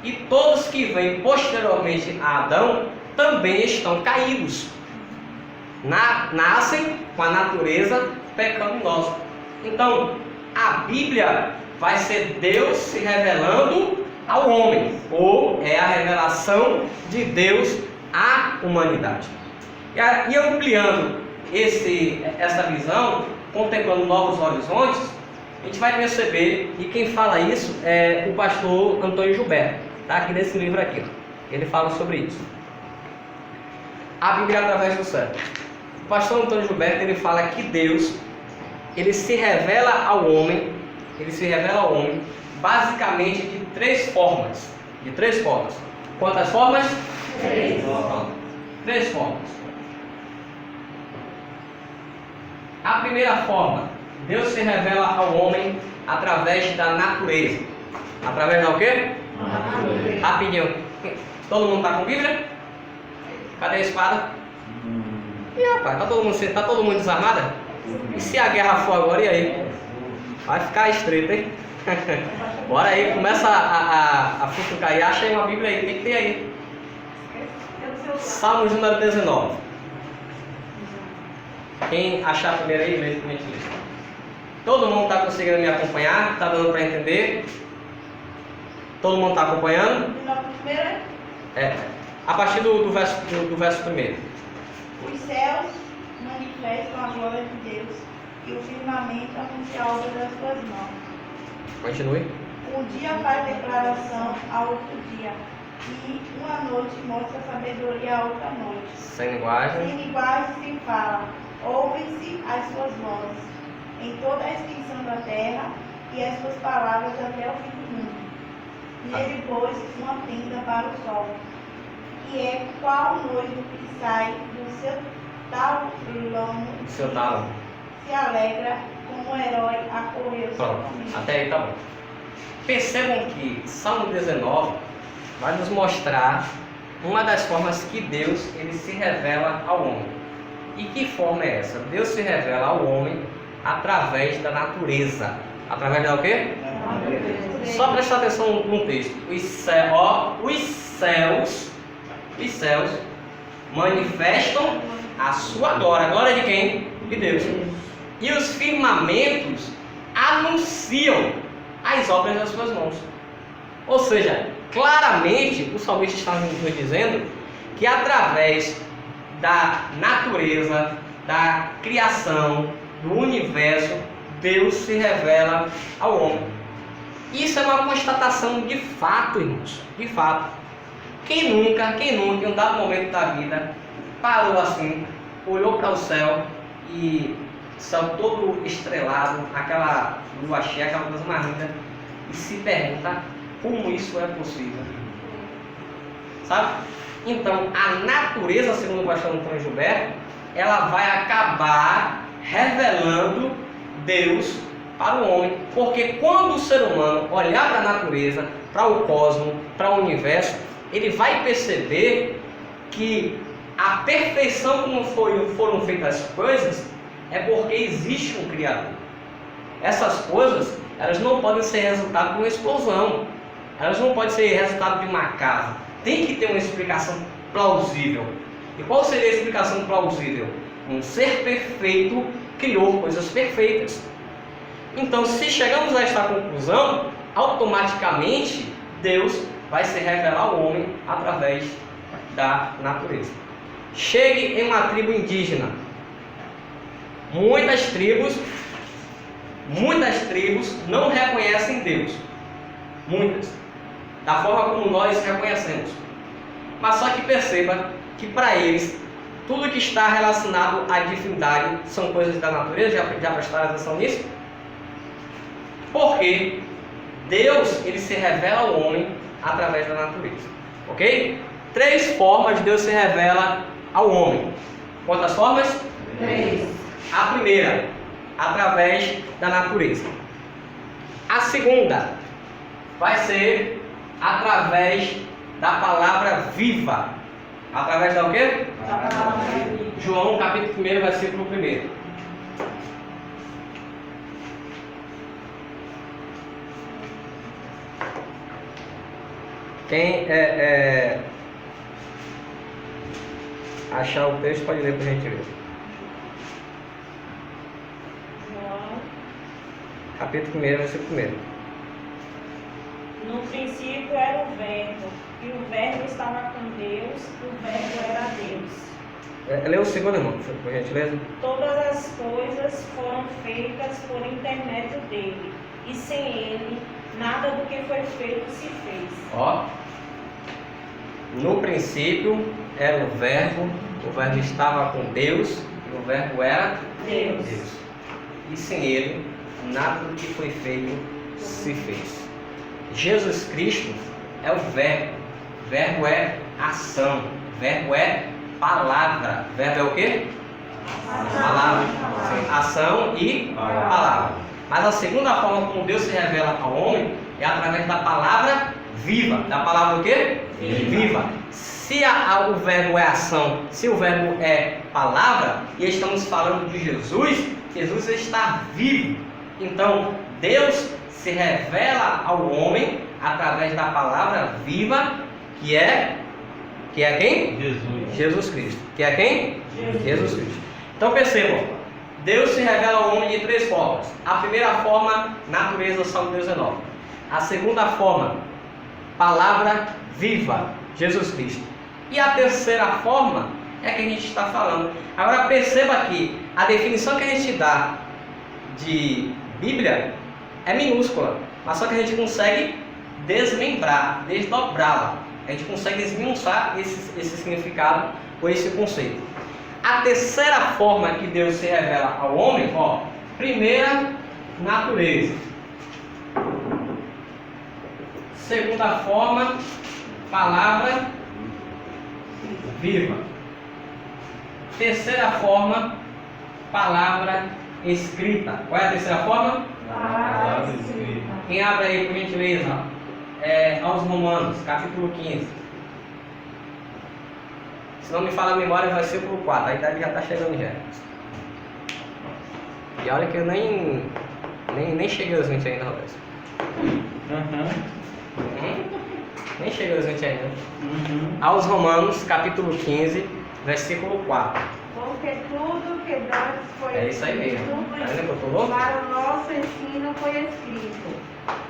E todos que vêm posteriormente a Adão também estão caídos. Nascem com a natureza pecaminosa. Então, a Bíblia vai ser Deus se revelando ao homem, ou é a revelação de Deus à humanidade. E ampliando essa visão, contemplando novos horizontes, a gente vai perceber, e quem fala isso é o pastor Antônio Gilberto, tá? Aqui nesse livro aqui, ele fala sobre isso. A Bíblia através do século. O pastor Antônio Gilberto, ele fala que Deus, ele se revela ao homem, basicamente de três formas. Quantas formas? Três formas. A primeira forma, Deus se revela ao homem através da natureza. Através do quê? Natureza. Rapidinho. Todo mundo está com Bíblia? Cadê a espada? E rapaz, tá todo mundo desarmado? E se a guerra for agora, e aí? Vai ficar estreito, hein? Bora aí, começa a futucar aí, acha aí uma Bíblia aí, o que tem aí? Salmos número 19. Quem achar primeiro aí, lê por gentileza. Todo mundo está conseguindo me acompanhar? Está dando para entender? Todo mundo está acompanhando? A partir do verso primeiro. Os céus manifestam a glória de Deus, e o firmamento anuncia a obra das suas mãos. Continue. Um dia faz declaração a outro dia, e uma noite mostra sabedoria a outra noite. Sem linguagem. Sem linguagem se fala, ouvem-se as suas vozes, em toda a extensão da terra, e as suas palavras até o fim do mundo. Nele pôs uma tenda para o sol, que é qual noivo que sai do seu talão, se alegra como um herói a correr o seu caminho. Até aí tá bom. Percebam que Salmo 19 vai nos mostrar uma das formas que Deus ele se revela ao homem. E que forma é essa? Deus se revela ao homem através da natureza. Através da o quê? Só prestar atenção no texto. Os céus manifestam a sua glória. A glória de quem? de Deus. E os firmamentos anunciam as obras das suas mãos. Ou seja, claramente o salmista está nos dizendo que através da natureza, da criação, do universo, Deus se revela ao homem. Isso é uma constatação de fato, irmãos, de fato. Quem nunca, em um dado momento da vida, parou assim, olhou para o céu e céu todo estrelado, aquela lua cheia, aquela coisa mais linda, e se pergunta como isso é possível? Sabe? Então, a natureza, segundo o pastor Antônio Gilberto, ela vai acabar revelando Deus para o homem, porque quando o ser humano olhar para a natureza, para o cosmos, para o universo, ele vai perceber que a perfeição como foram feitas as coisas é porque existe um Criador. Essas coisas, elas não podem ser resultado de uma explosão, elas não podem ser resultado de uma casa. Tem que ter uma explicação plausível. E qual seria a explicação plausível? Um ser perfeito criou coisas perfeitas. Então, se chegamos a esta conclusão, automaticamente Deus vai se revelar ao homem através da natureza. Chegue em uma tribo indígena. Muitas tribos não reconhecem Deus. Muitas. Da forma como nós reconhecemos. Mas só que perceba que para eles, tudo que está relacionado à divindade são coisas da natureza. Já prestaram atenção nisso? Porque Deus, ele se revela ao homem através da natureza. Ok? 3 formas Deus se revela ao homem. Quantas formas? 3. A primeira, através da natureza. A segunda vai ser através da palavra viva. Através da o quê? João capítulo 1, versículo 1. Quem achar o texto pode ler por gentileza. João, Capítulo 1, versículo 1. no princípio era o Verbo, e o Verbo estava com Deus, e o Verbo era Deus. Lê o segundo, irmão, por gentileza. Todas as coisas foram feitas por intermédio dele, e sem ele, nada do que foi feito se fez. Ó, no princípio era o Verbo estava com Deus, e o Verbo era Deus. E sem ele, nada do que foi feito se fez. Jesus Cristo é o Verbo. Verbo é ação. Verbo é palavra. Verbo é o quê? Palavra. Sim, ação e palavra. Mas a segunda forma como Deus se revela ao homem é através da palavra viva. Da palavra o quê? Viva. Se o verbo é ação, se o verbo é palavra, e estamos falando de Jesus, Jesus está vivo. Então, Deus se revela ao homem através da palavra viva, que é quem? Jesus Cristo. Que é quem? Jesus Cristo. Então percebam, Deus se revela ao homem de 3 formas. A primeira forma, natureza, Salmo 19. A segunda forma, palavra viva, Jesus Cristo. E a terceira forma é que a gente está falando. Agora perceba que a definição que a gente dá de Bíblia é minúscula, mas só que a gente consegue desmembrar, desdobrá-la. A gente consegue desmiuçar esse significado ou esse conceito. A terceira forma que Deus se revela ao homem, ó, primeira, natureza. Segunda forma, palavra viva. Terceira forma, palavra escrita. Qual é a terceira forma? Palavra escrita. Quem abre aí, por gentileza, aos Romanos, capítulo 15. Se não me fala a memória, vai ser versículo 4. A idade já está chegando já. E olha que eu nem cheguei aos 20 ainda, Roberto. Nem cheguei aos 20 ainda. Aos Romanos, capítulo 15, versículo 4. Porque tudo que dantes foi É isso aí mesmo. Tá vendo que eu tô louco? para o nosso ensino foi escrito,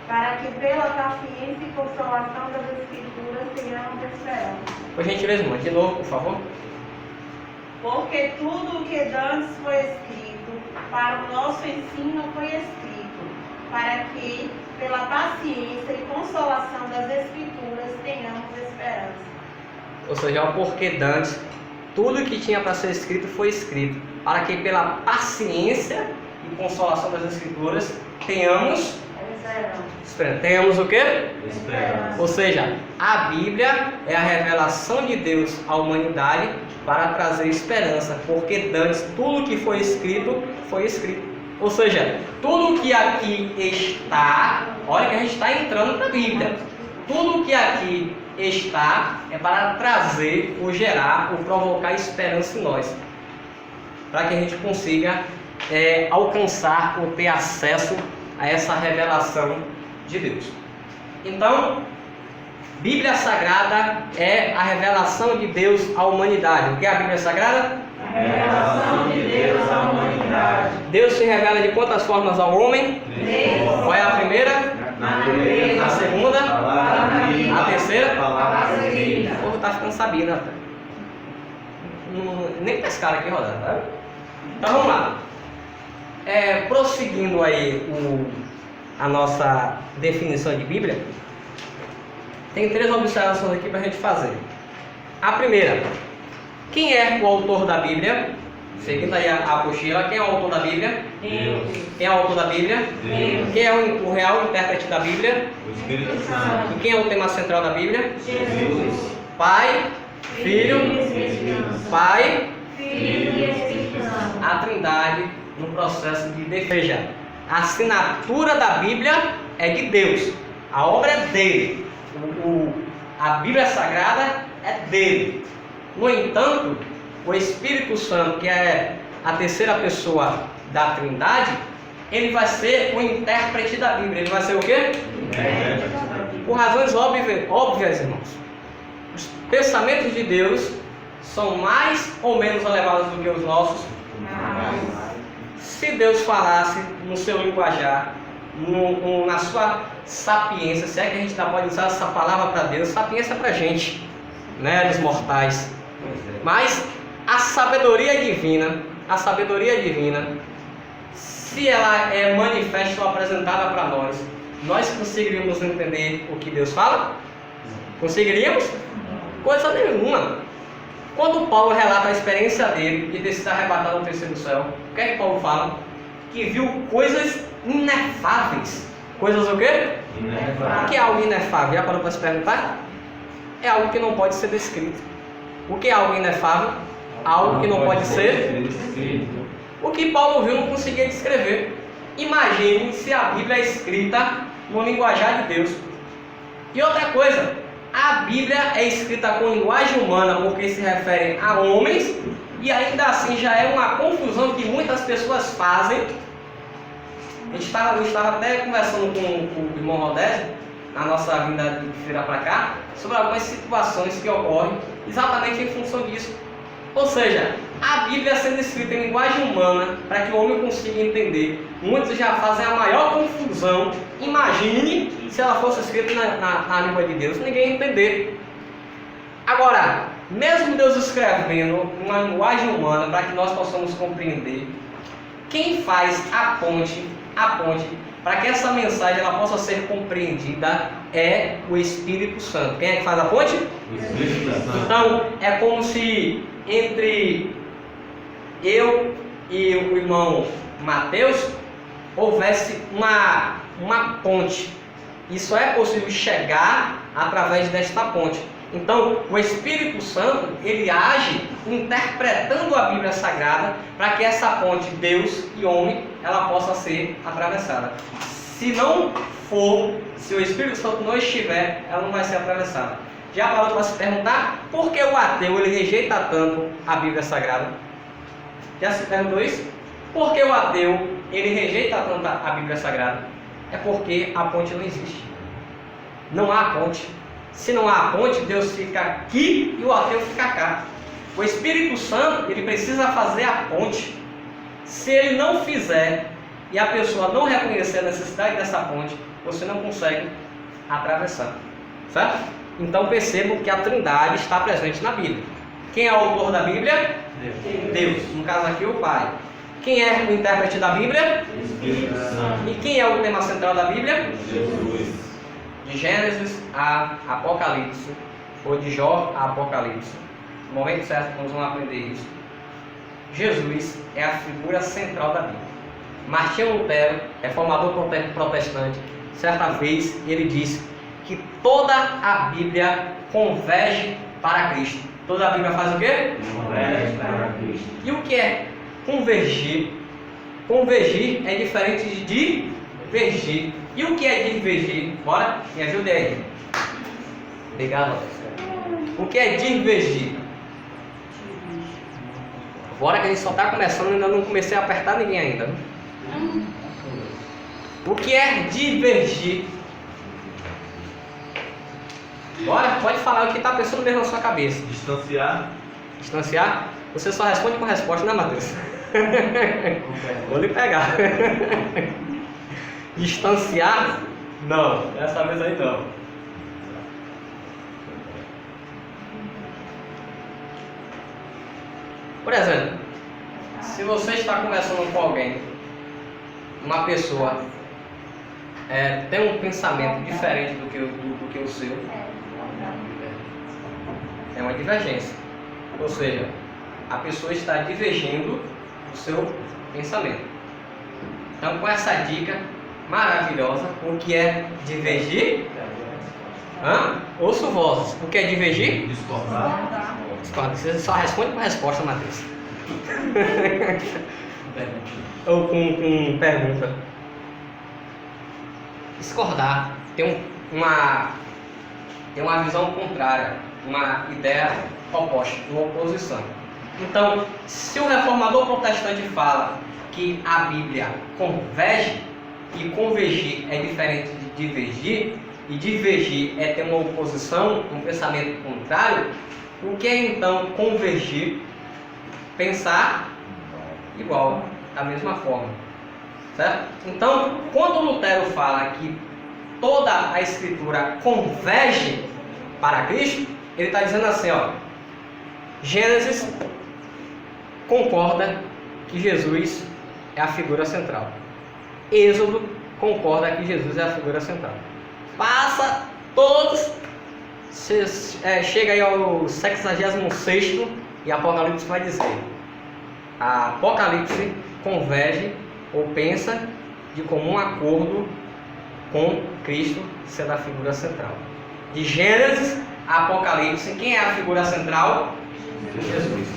para que pela paciência e consolação das Escrituras tenhamos esperança. Por gentileza, irmã, de novo, por favor. Porque tudo o que dantes foi escrito, para o nosso ensino foi escrito, para que, pela paciência e consolação das Escrituras, tenhamos esperança. Ou seja, o porquê dantes, tudo que tinha para ser escrito foi escrito, para que pela paciência e consolação das Escrituras tenhamos esperança. Tenhamos o quê? Esperança. Ou seja, a Bíblia é a revelação de Deus à humanidade para trazer esperança, porque dantes tudo que foi escrito, foi escrito. Ou seja, tudo que aqui está, olha que a gente está entrando na Bíblia, tudo que aqui está é para trazer, ou gerar, ou provocar esperança em nós, para que a gente consiga alcançar ou ter acesso a essa revelação de Deus. Então, Bíblia Sagrada é a revelação de Deus à humanidade. O que é a Bíblia Sagrada? A revelação de Deus à humanidade. Deus se revela de quantas formas ao homem? Qual é a primeira? Na primeira, A segunda? palavra viva, A terceira? palavra viva. O povo está ficando sabido, né? Nem pescaram aqui rodando, tá? Então vamos lá. Prosseguindo aí a nossa definição de Bíblia, tem 3 observações aqui para a gente fazer. A primeira, quem é o autor da Bíblia? Seguindo aí a apostila, quem é o autor da Bíblia? Deus. Quem é o autor da Bíblia? Deus. Quem é o real intérprete da Bíblia? O Espírito Santo. E quem é o tema central da Bíblia? Jesus. Pai, Filho, Pai, Filho e Espírito Santo. a Trindade no processo de defesa. A assinatura da Bíblia é de Deus, a obra é dele, a Bíblia Sagrada é dele. No entanto, o Espírito Santo, que é a terceira pessoa da Trindade, ele vai ser o intérprete da Bíblia. Ele vai ser o quê? Por razões óbvias, irmãos. Os pensamentos de Deus são mais ou menos elevados do que os nossos. Se Deus falasse no seu linguajar, na sua sapiência, se é que a gente ainda pode usar essa palavra para Deus, sapiência é para a gente, né, dos mortais. Mas a sabedoria divina, se ela é manifesta ou apresentada para nós conseguiríamos entender o que Deus fala? Conseguiríamos? Coisa nenhuma. Quando Paulo relata a experiência dele de ter sido arrebatado no terceiro céu, o que é que Paulo fala? Que viu coisas inefáveis. Coisas o quê? Inefável. O que é algo inefável? Já parou para se perguntar? É algo que não pode ser descrito. O que é algo inefável? Algo que não pode ser. descrito. O que Paulo viu não conseguia descrever. Imagine se a Bíblia é escrita no linguajar de Deus. E outra coisa, a Bíblia é escrita com linguagem humana porque se refere a homens, e ainda assim já é uma confusão que muitas pessoas fazem. Eu estava até conversando com o irmão Rodésio, na nossa vinda de feira para cá, sobre algumas situações que ocorrem exatamente em função disso. Ou seja, a Bíblia sendo escrita em linguagem humana para que o homem consiga entender. Muitos já fazem a maior confusão. Imagine se ela fosse escrita na língua de Deus, ninguém ia entender. Agora, mesmo Deus escrevendo uma linguagem humana para que nós possamos compreender, quem faz a ponte para que essa mensagem ela possa ser compreendida é o Espírito Santo. Quem é que faz a ponte? O Espírito Santo. Então, é como se entre eu e o irmão Mateus houvesse uma ponte. E só é possível chegar através desta ponte. Então, o Espírito Santo, ele age interpretando a Bíblia Sagrada para que essa ponte, Deus e homem, ela possa ser atravessada. Se não for, se o Espírito Santo não estiver, ela não vai ser atravessada. Já parou para se perguntar por que o ateu ele rejeita tanto a Bíblia Sagrada? Já se perguntou isso? Por que o ateu ele rejeita tanto a Bíblia Sagrada? É porque a ponte não existe. Não há ponte. Se não há ponte, Deus fica aqui e o ateu fica cá. O Espírito Santo ele precisa fazer a ponte Se ele não fizer e a pessoa não reconhecer a necessidade dessa ponte, você não consegue atravessar, certo? Então percebam que a Trindade está presente na Bíblia. Quem é o autor da Bíblia? Deus. No caso aqui, o Pai. Quem é o intérprete da Bíblia? Espírito Santo. E quem é o tema central da Bíblia? Jesus. De Gênesis a Apocalipse, ou de Jó a Apocalipse. No momento certo, nós vamos aprender isso. Jesus é a figura central da Bíblia. Martinho Lutero, reformador protestante, certa vez ele disse que toda a Bíblia converge para Cristo. Toda a Bíblia faz o quê? Converge para Cristo. E o que é convergir? Convergir é diferente de divergir. E o que é divergir? Bora? Me ajude aí. Obrigado. O que é divergir? Bora que a gente só está começando, ainda não comecei a apertar ninguém ainda. O que é divergir? Bora, pode falar o que está pensando mesmo na sua cabeça. Distanciar. Distanciar? Você só responde com resposta, né, Matheus? Vou lhe pegar. Distanciar? Não, dessa vez aí não. Por exemplo, se você está conversando com alguém, uma pessoa tem um pensamento diferente do que o seu, é uma divergência. Ou seja, a pessoa está divergindo do seu pensamento. Então, com essa dica maravilhosa, o que é divergir? Ouço vozes. O que é divergir? Discordar. Discorda. Você só responde com resposta, Matheus. Ou com pergunta. Discordar tem uma visão contrária, uma ideia oposta, uma oposição. Então, se o reformador protestante fala que a Bíblia converge, e convergir é diferente de divergir, e divergir é ter uma oposição, um pensamento contrário, o que é então convergir? Pensar igual, da mesma forma, certo? Então, quando Lutero fala que toda a Escritura converge para Cristo, ele está dizendo assim, ó, Gênesis concorda que Jesus é a figura central. Êxodo concorda que Jesus é a figura central. Passa todos, chega aí ao 66º e Apocalipse vai dizer: a Apocalipse converge ou pensa de comum acordo com Cristo sendo a figura central. De Gênesis a Apocalipse, quem é a figura central? Jesus.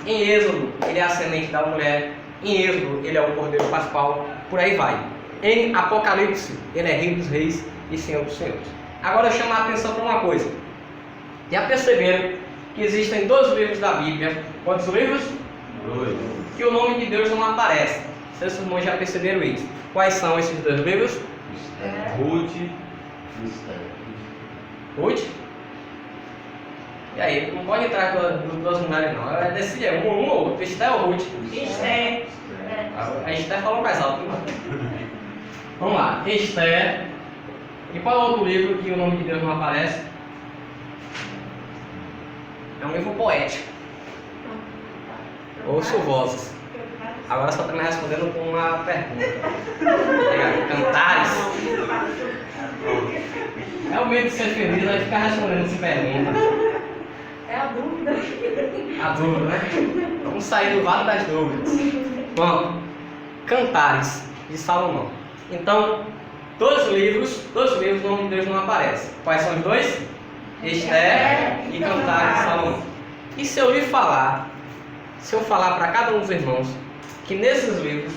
Em Êxodo, ele é a semente da mulher. Em Êxodo, ele é o Cordeiro Pascual. Por aí vai. Em Apocalipse, ele é Rei dos Reis e Senhor dos Senhores. Agora eu chamo a atenção para uma coisa. Já perceberam que existem 2 livros da Bíblia? Quantos livros? 2. Que o nome de Deus não aparece. Vocês irmãos já perceberam isso? Quais são esses 2 livros? Ruth. Ruth? E aí, não pode entrar com 2 mulheres não. Decide um ou outro. Esther ou Ruth? Esther. A Esther falou mais alto. Vamos lá. Esther. E qual é o outro livro que o nome de Deus não aparece? É um livro poético. Ouço vozes. Agora só está me respondendo com uma pergunta. Cantares. É o medo de ser feliz, vai ficar respondendo essa pergunta. É a dúvida. A dúvida, né? Vamos sair do vale das dúvidas. Bom, Cantares de Salomão. Então, 2 livros, o nome de Deus não aparece. Quais são os 2? Esther e Cantares de Salomão. E se eu falar para cada um dos irmãos que nesses livros,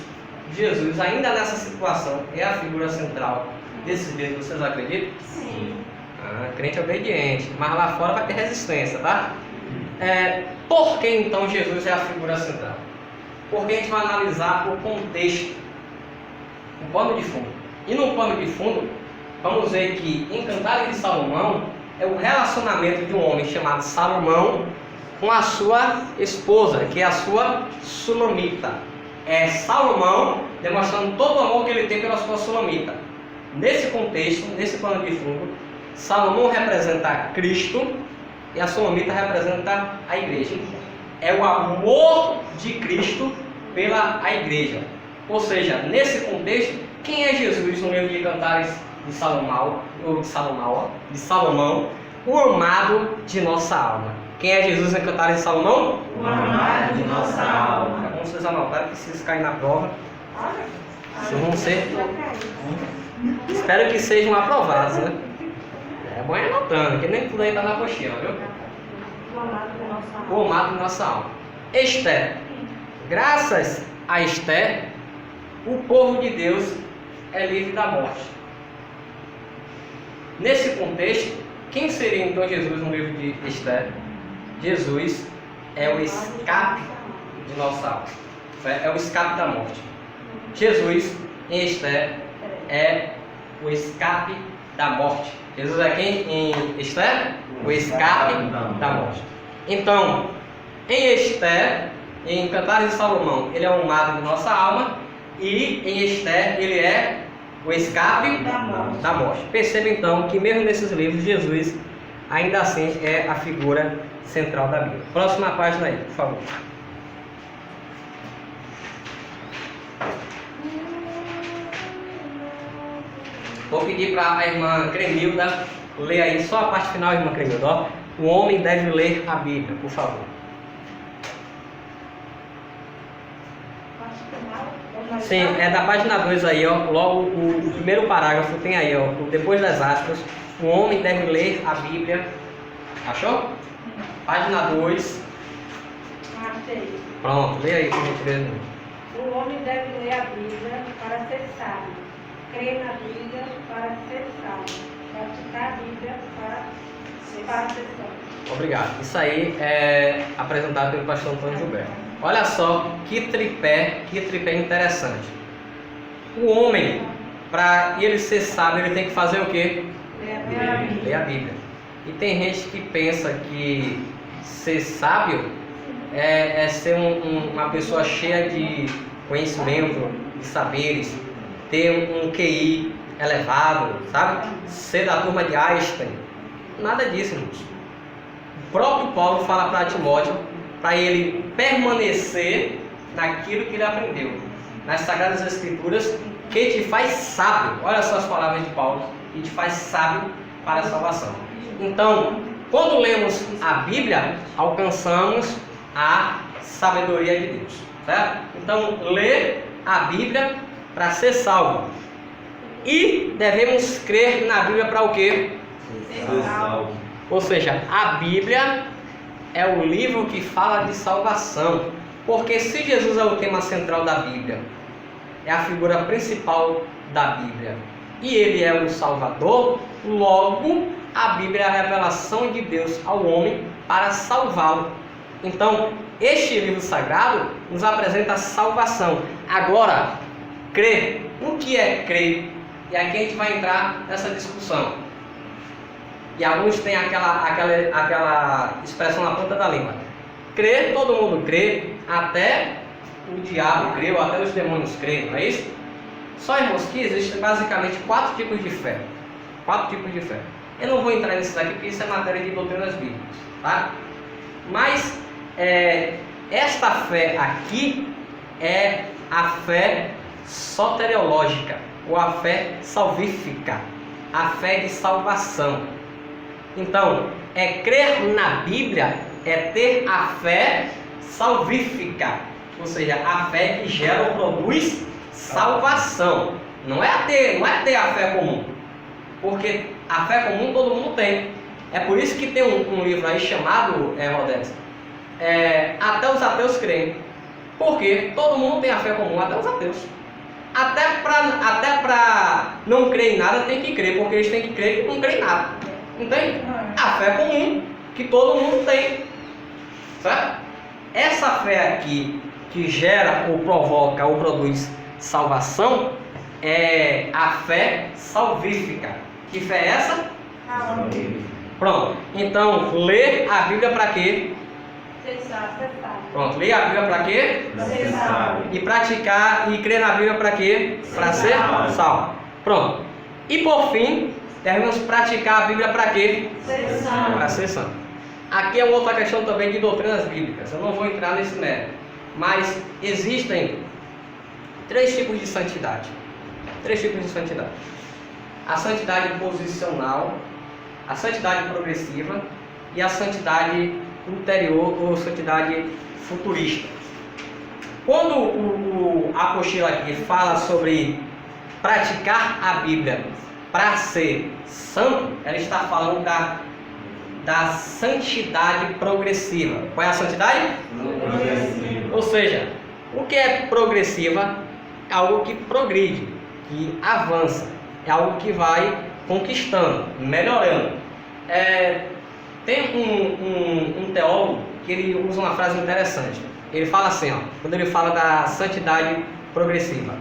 Jesus, ainda nessa situação, é a figura central desses livros, vocês acreditam? Sim. Crente obediente, mas lá fora vai ter resistência, tá? Por que então Jesus é a figura central? Porque a gente vai analisar o contexto, o pano de fundo. E no pano de fundo, vamos ver que em Cantares de Salomão é o relacionamento de um homem chamado Salomão com a sua esposa, que é a sua Sulamita. é Salomão demonstrando todo o amor que ele tem pela sua Sulamita. Nesse contexto, nesse plano de fundo, Salomão representa Cristo e a Sulamita representa a igreja. É o amor de Cristo pela a igreja. Ou seja, nesse contexto, quem é Jesus no livro de Cantares de Salomão, o amado de nossa alma. Quem é Jesus em Cantares de Salomão? O amado de nossa alma. É bom vocês anotarem que se isso cair na prova, vocês vão ser. Espero que sejam aprovados, né? É bom ir anotando, que nem tudo aí está na apostila, viu? O amado de nossa alma. Esther. Graças a Esther, o povo de Deus é livre da morte. Nesse contexto, quem seria então Jesus no livro de Esther? Jesus é o escape de nossa alma. É o escape da morte. Jesus em Esther é o escape da morte. Jesus é quem em Esther? O escape da morte. Então, em Esther, em Cantares de Salomão, ele é o amado de nossa alma, e em Esther ele é o escape da morte. Perceba então que mesmo nesses livros, Jesus ainda assim é a figura central da Bíblia. Próxima página aí, por favor. Vou pedir para a irmã Cremilda ler aí só a parte final, irmã Cremilda. Ó. O homem deve ler a Bíblia, por favor. Sim, é da página 2 aí, ó. Logo o primeiro parágrafo tem aí, ó. Depois das aspas, o homem deve ler a Bíblia. Achou? Página 2. Achei. Pronto, lê aí, por gentileza. O homem deve ler a Bíblia para ser sábio, crer na Bíblia para ser sábio, praticar a Bíblia para ser sábio. Obrigado. Isso aí é apresentado pelo pastor Antônio Gilberto. Olha só que tripé interessante. O homem, para ele ser sábio, ele tem que fazer o quê? Ler a Bíblia. E tem gente que pensa que ser sábio é ser uma pessoa cheia de conhecimento, de saberes, ter um QI elevado, sabe? Ser da turma de Einstein. Nada disso, irmãos. O próprio Paulo fala para Timóteo para ele permanecer naquilo que ele aprendeu, nas Sagradas Escrituras, que te faz sábio. Olha só as palavras de Paulo, que te faz sábio para a salvação. Então, quando lemos a Bíblia, alcançamos a sabedoria de Deus, certo? Então, ler a Bíblia para ser salvo. E devemos crer na Bíblia para o quê? Ser salvo. Ou seja, a Bíblia é o livro que fala de salvação. Porque se Jesus é o tema central da Bíblia, é a figura principal da Bíblia, e ele é o Salvador, logo a Bíblia é a revelação de Deus ao homem para salvá-lo. Então, este livro sagrado nos apresenta a salvação. Agora, crer. O que é crer? E aqui a gente vai entrar nessa discussão. E alguns têm aquela expressão na ponta da língua. Crer, todo mundo crê, até o diabo crê, ou até os demônios creem, não é isso? Só, irmãos, que existem basicamente 4 tipos de fé. 4 tipos de fé. Eu não vou entrar nesses aqui, porque isso é matéria de doutrinas bíblicas, tá? Mas, esta fé aqui é a fé soteriológica, ou a fé salvífica, a fé de salvação. Então, crer na Bíblia é ter a fé salvífica, ou seja, a fé que gera ou produz salvação. Não é ter a fé comum, porque a fé comum todo mundo tem. É por isso que tem um livro aí chamado, Modesto, Até os Ateus Creem. Porque todo mundo tem a fé comum, até os ateus. Até para não crer em nada tem que crer, porque eles têm que crer que não creem em nada. Entende? A fé comum que todo mundo tem, certo? Essa fé aqui que gera ou provoca ou produz salvação é a fé salvífica. Que fé é essa? Pronto. Então, ler a Bíblia para quê? Ser sábio. Pronto, ler a Bíblia para quê? Ser sábio. E praticar e crer na Bíblia para quê? Para ser salvo. Pronto. E por fim, devemos praticar a Bíblia para quê? Ser sábio. Para ser santo. Aqui é uma outra questão também de doutrinas bíblicas. Eu não vou entrar nesse mérito. Mas existem 3 tipos de santidade. 3 tipos de santidade. A santidade posicional, a santidade progressiva e a santidade ulterior ou santidade futurista. Quando a apostila aqui fala sobre praticar a Bíblia para ser santo, ela está falando da santidade progressiva. Qual é a santidade? Progressiva. Ou seja, o que é progressiva é algo que progride, que avança, é algo que vai conquistando, melhorando. Tem um teólogo que ele usa uma frase interessante. Ele fala assim, ó, quando ele fala da santidade progressiva: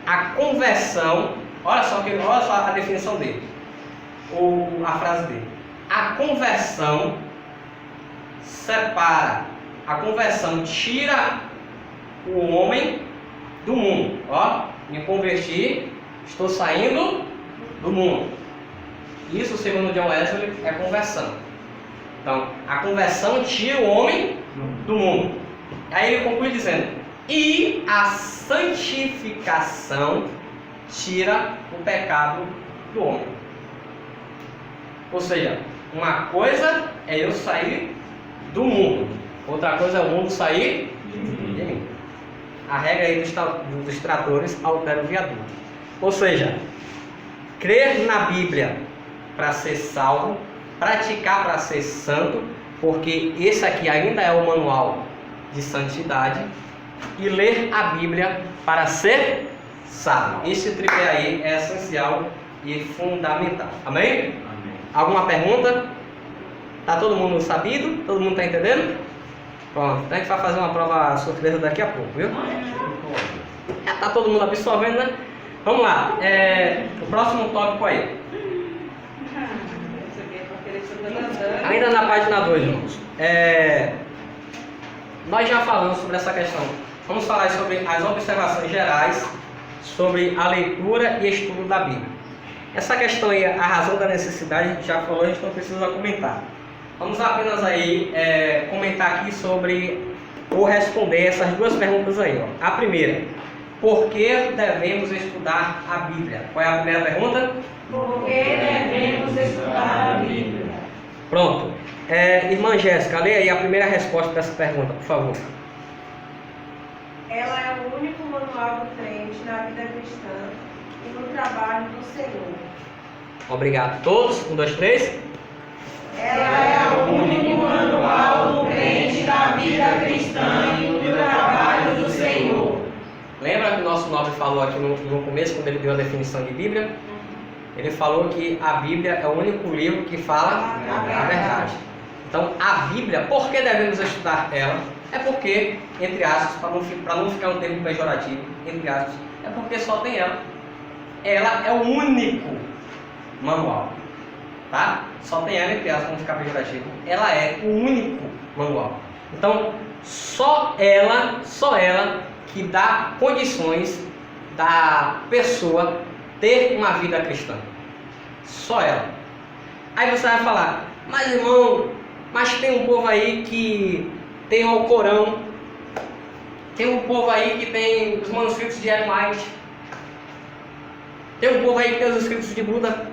a conversão, olha só a definição dele, ou a frase dele: a conversão separa, a conversão tira o homem do mundo. Ó, me converti, estou saindo do mundo. Isso, segundo John Wesley, é conversão. Então, a conversão tira o homem do mundo. Aí ele conclui dizendo: e a santificação tira o pecado do homem. Ou seja, uma coisa é eu sair do mundo, outra coisa é o mundo sair de mim. A regra aí dos tratores altera o viaduto. Ou seja, crer na Bíblia para ser salvo, praticar para ser santo, porque esse aqui ainda é o manual de santidade, e ler a Bíblia para ser sábio. Esse tripé aí é essencial e fundamental. Amém? Amém. Alguma pergunta? Tá todo mundo sabido? Todo mundo está entendendo? Pronto, então a gente vai fazer uma prova surpresa daqui a pouco, viu? Já tá todo mundo absorvendo, né? Vamos lá. O próximo tópico aí. Ainda na página 2, irmãos. Nós já falamos sobre essa questão. Vamos falar sobre as observações gerais sobre a leitura e estudo da Bíblia. Essa questão aí, a razão da necessidade, a gente já falou, a gente não precisa comentar. Vamos apenas aí comentar aqui sobre, ou responder essas 2 perguntas aí. Ó. A primeira: por que devemos estudar a Bíblia? Qual é a primeira pergunta? Por que devemos estudar a Bíblia? Pronto. Irmã Jéssica, lê aí a primeira resposta dessa pergunta, por favor. Ela é o único manual do crente na vida cristã e no trabalho do Senhor. Obrigado. Todos? 1, 2, 3. Ela é o único manual do crente na vida cristã e no trabalho do Senhor. Lembra que o nosso nobre falou aqui no começo, quando ele deu a definição de Bíblia? Ele falou que a Bíblia é o único livro que fala a verdade. Então, a Bíblia, por que devemos estudar ela? É porque, entre aspas, para não ficar um termo pejorativo, entre aspas, é porque só tem ela. Ela é o único manual, tá? Só tem ela, entre aspas, para não ficar pejorativo. Ela é o único manual. Então, só ela que dá condições da pessoa ter uma vida cristã. Só ela. Aí você vai falar: mas irmão, mas tem um povo aí que tem o Alcorão, tem um povo aí que tem os manuscritos de Ellen White, tem um povo aí que tem os escritos de Buda.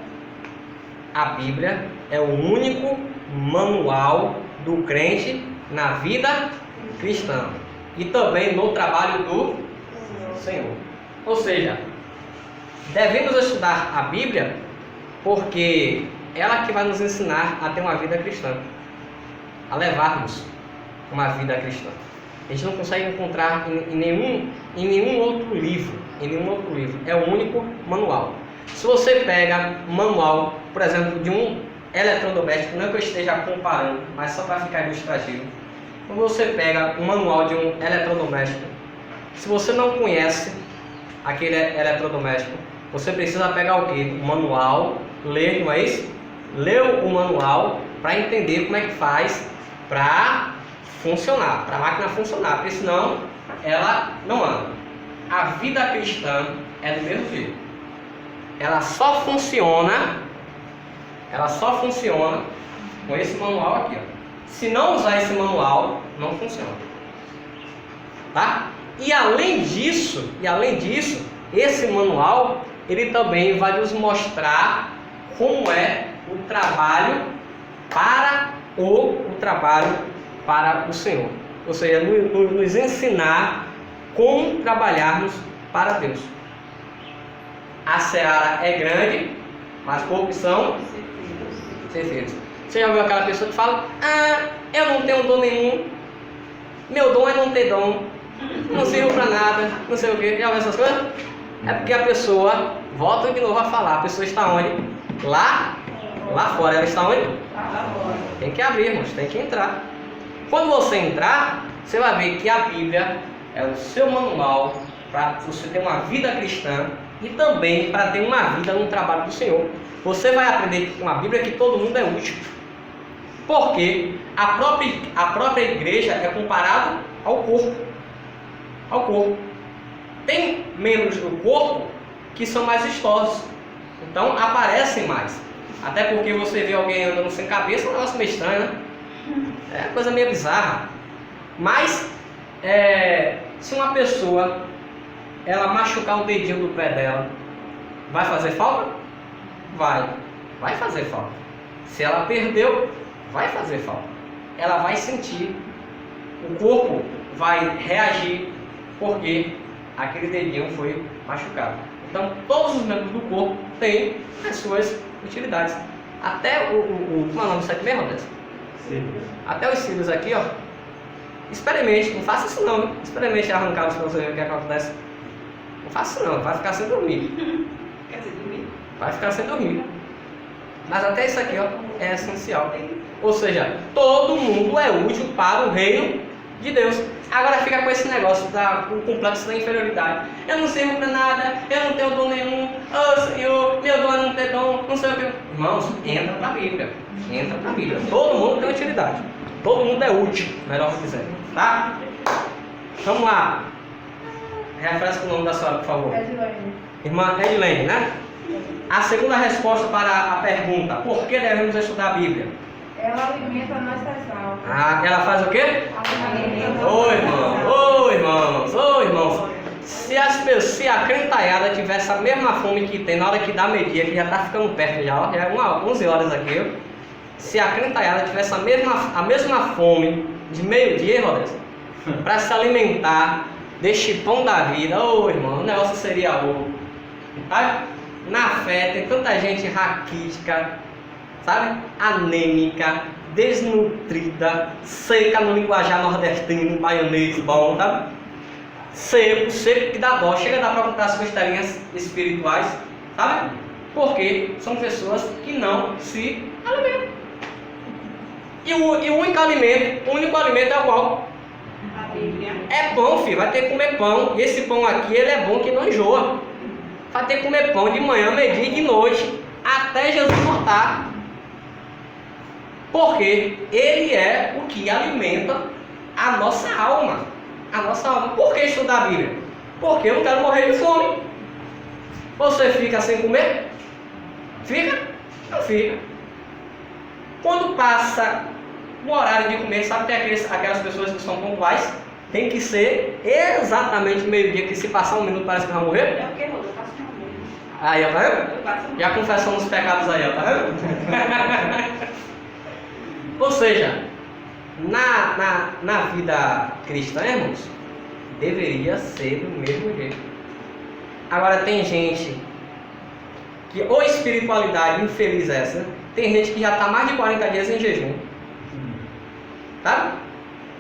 A Bíblia é o único manual do crente na vida cristã e também no trabalho do Senhor. Ou seja, devemos estudar a Bíblia porque ela que vai nos ensinar a ter uma vida cristã, a levarmos uma vida cristã. A gente não consegue encontrar em nenhum outro livro. É o único manual. Se você pega um manual, por exemplo, de um eletrodoméstico, não é que eu esteja comparando, mas só para ficar ilustrativo. Quando você pega um manual de um eletrodoméstico, se você não conhece aquele eletrodoméstico, você precisa pegar o quê? O manual, ler, não é isso? Ler o manual para entender como é que faz para funcionar, para a máquina funcionar, porque senão ela não anda. A vida cristã é do mesmo jeito. Ela só funciona com esse manual aqui, ó. Se não usar esse manual, não funciona. Tá? E além disso, esse manual, ele também vai nos mostrar como é o trabalho para o Senhor. Ou seja, nos ensinar como trabalharmos para Deus. A seara é grande, mas poucos são ceifeiros. Você já viu aquela pessoa que fala: ah, eu não tenho dom nenhum, meu dom é não ter dom, não sirvo para nada, não sei o que. Já viu essas coisas? É porque a pessoa, volta de novo a falar, a pessoa está onde? Lá fora. Ela está onde? Lá fora. Tem que abrir, irmãos, tem que entrar. Quando você entrar, você vai ver que a Bíblia é o seu manual para você ter uma vida cristã e também para ter uma vida no trabalho do Senhor. Você vai aprender com a Bíblia que todo mundo é útil. Porque a própria igreja é comparada ao corpo. Tem membros do corpo que são mais vistosos, então aparecem mais. Até porque você vê alguém andando sem cabeça, é um negócio meio estranho, né? É coisa meio bizarra. Mas se uma pessoa ela machucar o dedinho do pé dela, vai fazer falta? Vai fazer falta. Se ela perdeu, vai fazer falta. Ela vai sentir, o corpo vai reagir porque aquele dedinho foi machucado. Então todos os membros do corpo têm as suas utilidades. Até como é o nome disso aqui mesmo, Deus? Até os cílios aqui, ó. Experimente, não faça isso não, viu? Experimente arrancá-los para você ver o que acontece. Não faça isso não, vai ficar sem dormir. Quer dizer, dormir? Vai ficar sem dormir. Mas até isso aqui, ó, é essencial. Ou seja, todo mundo é útil para o reino de Deus. Agora fica com esse negócio do complexo da inferioridade. Eu não sirvo para nada, eu não tenho dom nenhum. Oh Senhor, meu dom é não ter dom, não sei o que. Irmãos, entra para a Bíblia. Entra para a Bíblia. Todo mundo tem utilidade. Todo mundo é útil, melhor dizendo. Tá? Vamos lá. Refresca o nome da senhora, por favor. Edilene. Irmã Edilene, né? A segunda resposta para a pergunta: por que devemos estudar a Bíblia? Ela alimenta a nossa alma. Ah, ela faz o quê? Ô irmãos. Se a crentalhada tivesse a mesma fome que tem na hora que dá meio-dia, que já está ficando perto já é 11 horas aqui, ó. Se a crentalhada tivesse a mesma fome de meio-dia, Rodolfo, para se alimentar deste pão da vida, ô irmão, o negócio seria louco. Tá? Na fé tem tanta gente raquítica, sabe? Anêmica, desnutrida, seca no linguajar nordestino, maionês bom, tá? Seco que dá dó, chega a dar para contar as costelinhas espirituais, sabe? Porque são pessoas que não se alimentam. E o único alimento é qual? A Bíblia. É pão, filho, vai ter que comer pão. E esse pão aqui, ele é bom que não enjoa. Vai ter que comer pão de manhã, meio-dia e de noite, até Jesus voltar. Porque ele é o que alimenta a nossa alma. A nossa alma. Por que estudar a Bíblia? Porque eu não quero morrer de fome. Você fica sem comer? Fica? Não fica. Quando passa o horário de comer, sabe, tem aquelas pessoas que são pontuais, tem que ser exatamente meio-dia, que se passar um minuto parece que vai morrer. É o que, Rô? Eu faço uma vez. Aí, ó, tá vendo? Eu faço uma Já confessamos os pecados aí, ó, tá vendo? Ou seja, na vida cristã, irmãos, deveria ser do mesmo jeito. Agora tem gente que, ou espiritualidade infeliz essa, tem gente que já está mais de 40 dias em jejum. Tá?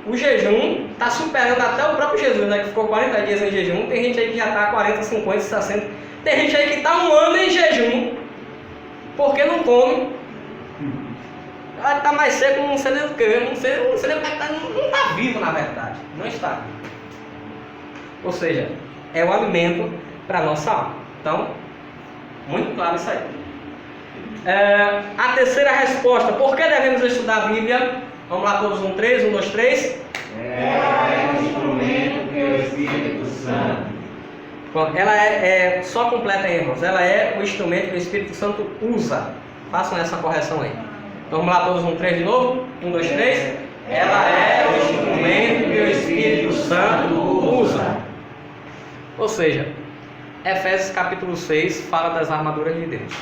O jejum está superando até o próprio Jesus, né, que ficou 40 dias em jejum. Tem gente aí que já está 40, 50, 60. Tem gente aí que está um ano em jejum porque não come. Está mais seco, não sei nem o que, não sei nem como é que está. Não está vivo, na verdade. Não está vivo. Ou seja, é o alimento para a nossa alma. Então, muito claro isso aí. A terceira resposta: por que devemos estudar a Bíblia? Vamos lá todos, 1, 2, 3. Santo. Bom, ela é só completa aí, irmãos. Ela é o instrumento que o Espírito Santo usa. Façam essa correção aí. Então vamos lá todos no 3 de novo? 1, 2, 3. Ela é o instrumento que o Espírito Santo usa. Ou seja, Efésios capítulo 6 fala das armaduras de Deus.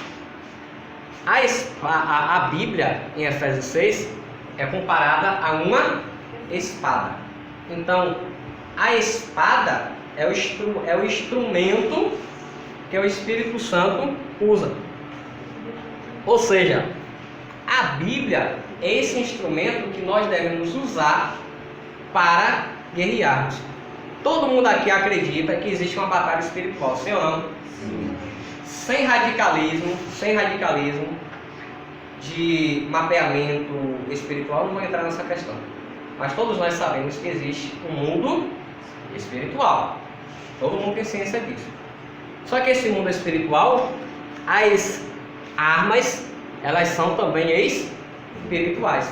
A Bíblia em Efésios 6 é comparada a uma espada. Então, a espada é o instrumento que o Espírito Santo usa. Ou seja, a Bíblia é esse instrumento que nós devemos usar para guerrearmos. Todo mundo aqui acredita que existe uma batalha espiritual, sim ou não? Sim. Sem radicalismo de mapeamento espiritual, não vou entrar nessa questão. Mas todos nós sabemos que existe um mundo espiritual. Todo mundo tem ciência disso. Só que esse mundo espiritual, as armas, elas são também espirituais.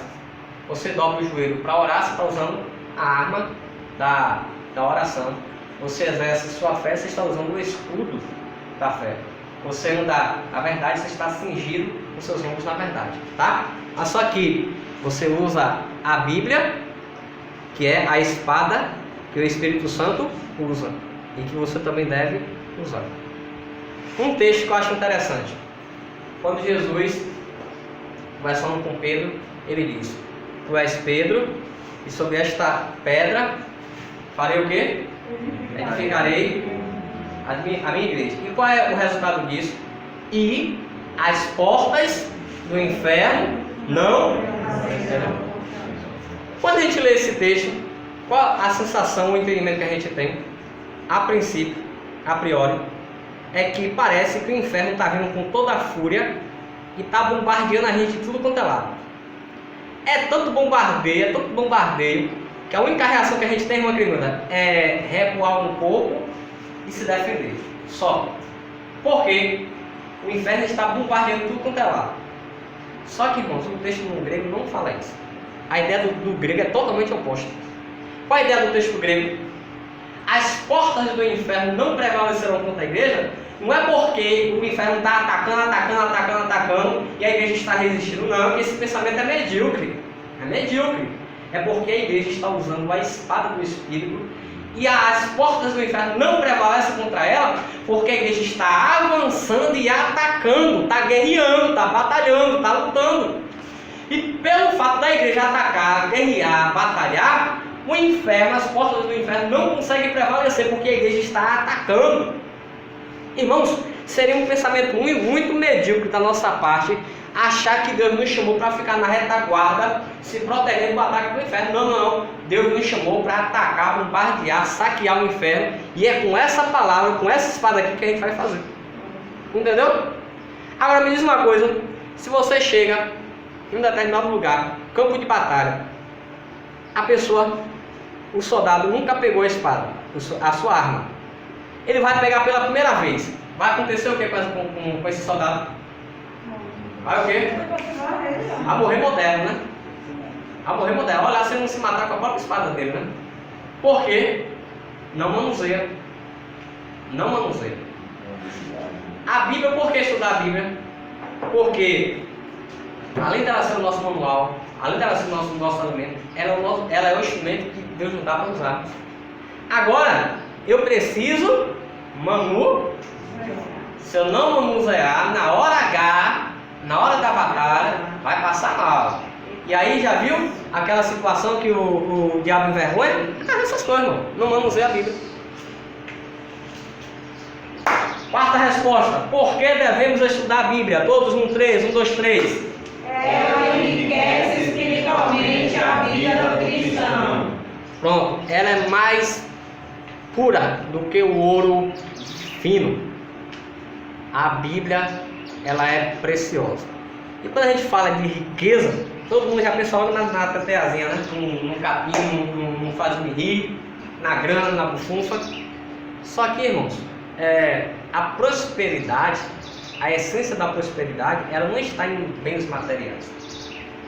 Você dobra o joelho para orar, você está usando a arma da oração. Você exerce sua fé, você está usando o escudo da fé. Você anda na verdade, você está cingido os seus ombros na verdade, tá? Mas só que você usa a Bíblia, que é a espada que o Espírito Santo usa e que você também deve usar. Um texto que eu acho interessante. Quando Jesus, conversando com Pedro, ele diz: Tu és Pedro, e sobre esta pedra farei o quê? Edificarei a minha igreja. E qual é o resultado disso? E as portas do inferno não serão. Quando a gente lê esse texto, qual a sensação, o entendimento que a gente tem? A princípio, a priori, é que parece que o inferno está vindo com toda a fúria e está bombardeando a gente de tudo quanto é lado. É tanto bombardeio, que a única reação que a gente tem, irmã querida, é recuar um pouco e se defender. Só. Porque o inferno está bombardeando tudo quanto é lado. Só que, irmãos, o texto no grego não fala isso. A ideia do grego é totalmente oposta. Qual a ideia do texto grego? As portas do inferno não prevalecerão contra a igreja. Não é porque o inferno está atacando e a igreja está resistindo, não, que esse pensamento é medíocre. É porque a igreja está usando a espada do Espírito e as portas do inferno não prevalecem contra ela, porque a igreja está avançando e atacando, está guerreando, está batalhando, está lutando. E pelo fato da igreja atacar, guerrear, batalhar, o inferno, as portas do inferno não conseguem prevalecer, porque a igreja está atacando. Irmãos, seria um pensamento muito medíocre da nossa parte achar que Deus nos chamou para ficar na retaguarda, se protegendo do ataque do inferno. Não. Deus nos chamou para atacar, bombardear, saquear o inferno. E é com essa palavra, com essa espada aqui que a gente vai fazer. Entendeu? Agora me diz uma coisa. Se você chega em um determinado lugar, campo de batalha, a pessoa, o soldado nunca pegou a espada, a sua arma. Ele vai pegar pela primeira vez. Vai acontecer o que com esse soldado? Vai o quê? A morrer moderno, né? A morrer moderno. Olha, se ele não se matar com a própria espada dele, né? Por quê? Não manuseia. A Bíblia, por que estudar a Bíblia? Porque, além dela ser o nosso manual, além dela ser o nosso alimento, ela é o instrumento que Deus nos dá para usar. Agora, eu preciso manusear. Se eu não manusear, na hora H, na hora da batalha, vai passar mal. E aí, já viu aquela situação que o diabo envergonha? Essas coisas, irmão. Não manuseia a Bíblia. Quarta resposta. Por que devemos estudar a Bíblia? Todos no 3, 1, 2, 3. Ela enriquece espiritualmente a vida do cristão. Pronto. Ela é mais pura do que o ouro fino. A Bíblia, ela é preciosa. E quando a gente fala de riqueza, todo mundo já pensa logo na teteazinha, né? No capim, no faz-me rir, na grana, na bufunfa. Só que, irmãos, a prosperidade, a essência da prosperidade, ela não está em bens materiais.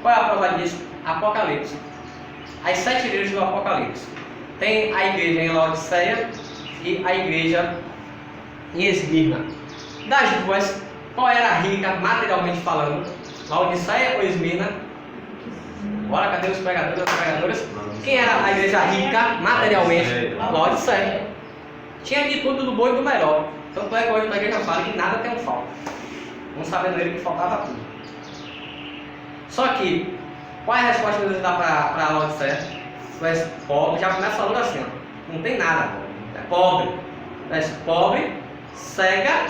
Qual é a prova disso? Apocalipse. As 7 igrejas do Apocalipse. Tem a igreja em Laodiceia, e a igreja em Esmirna. Das duas, qual era rica materialmente falando? Laodiceia ou Esmirna? Bora, cadê os pregadores e as pregadoras? Quem era a igreja rica materialmente? Laodiceia. Tinha de tudo do bom e do melhor. Tanto é que hoje a igreja fala que nada tem um falta. Não sabendo ele que faltava tudo. Só que, qual é a resposta que Deus dá para a Laodiceia? Tu és pobre, já começa falando assim, ó. Não tem nada, é pobre. Tu és pobre, cega.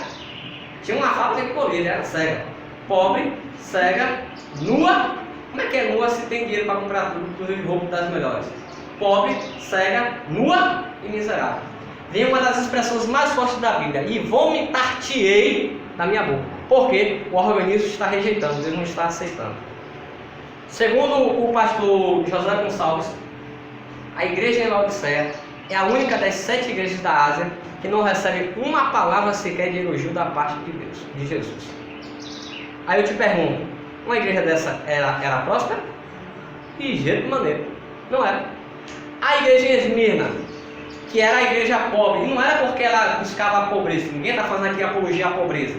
Tinha uma fábrica de colírio, era cega. Pobre, cega, nua. Como é que é nua se tem dinheiro para comprar tudo, inclusive roupa das melhores? Pobre, cega, nua e miserável. Vem uma das expressões mais fortes da Bíblia: e vomitar-te-ei da minha boca. Porque o organismo está rejeitando, ele não está aceitando. Segundo o pastor José Gonçalves, a igreja em Laodiceia é a única das 7 igrejas da Ásia que não recebe uma palavra sequer de elogio da parte de Deus, de Jesus. Aí eu te pergunto, uma igreja dessa era próspera? De jeito maneiro, não era. A igreja em Esmirna, que era a igreja pobre, não era porque ela buscava a pobreza, ninguém está fazendo aqui apologia à pobreza,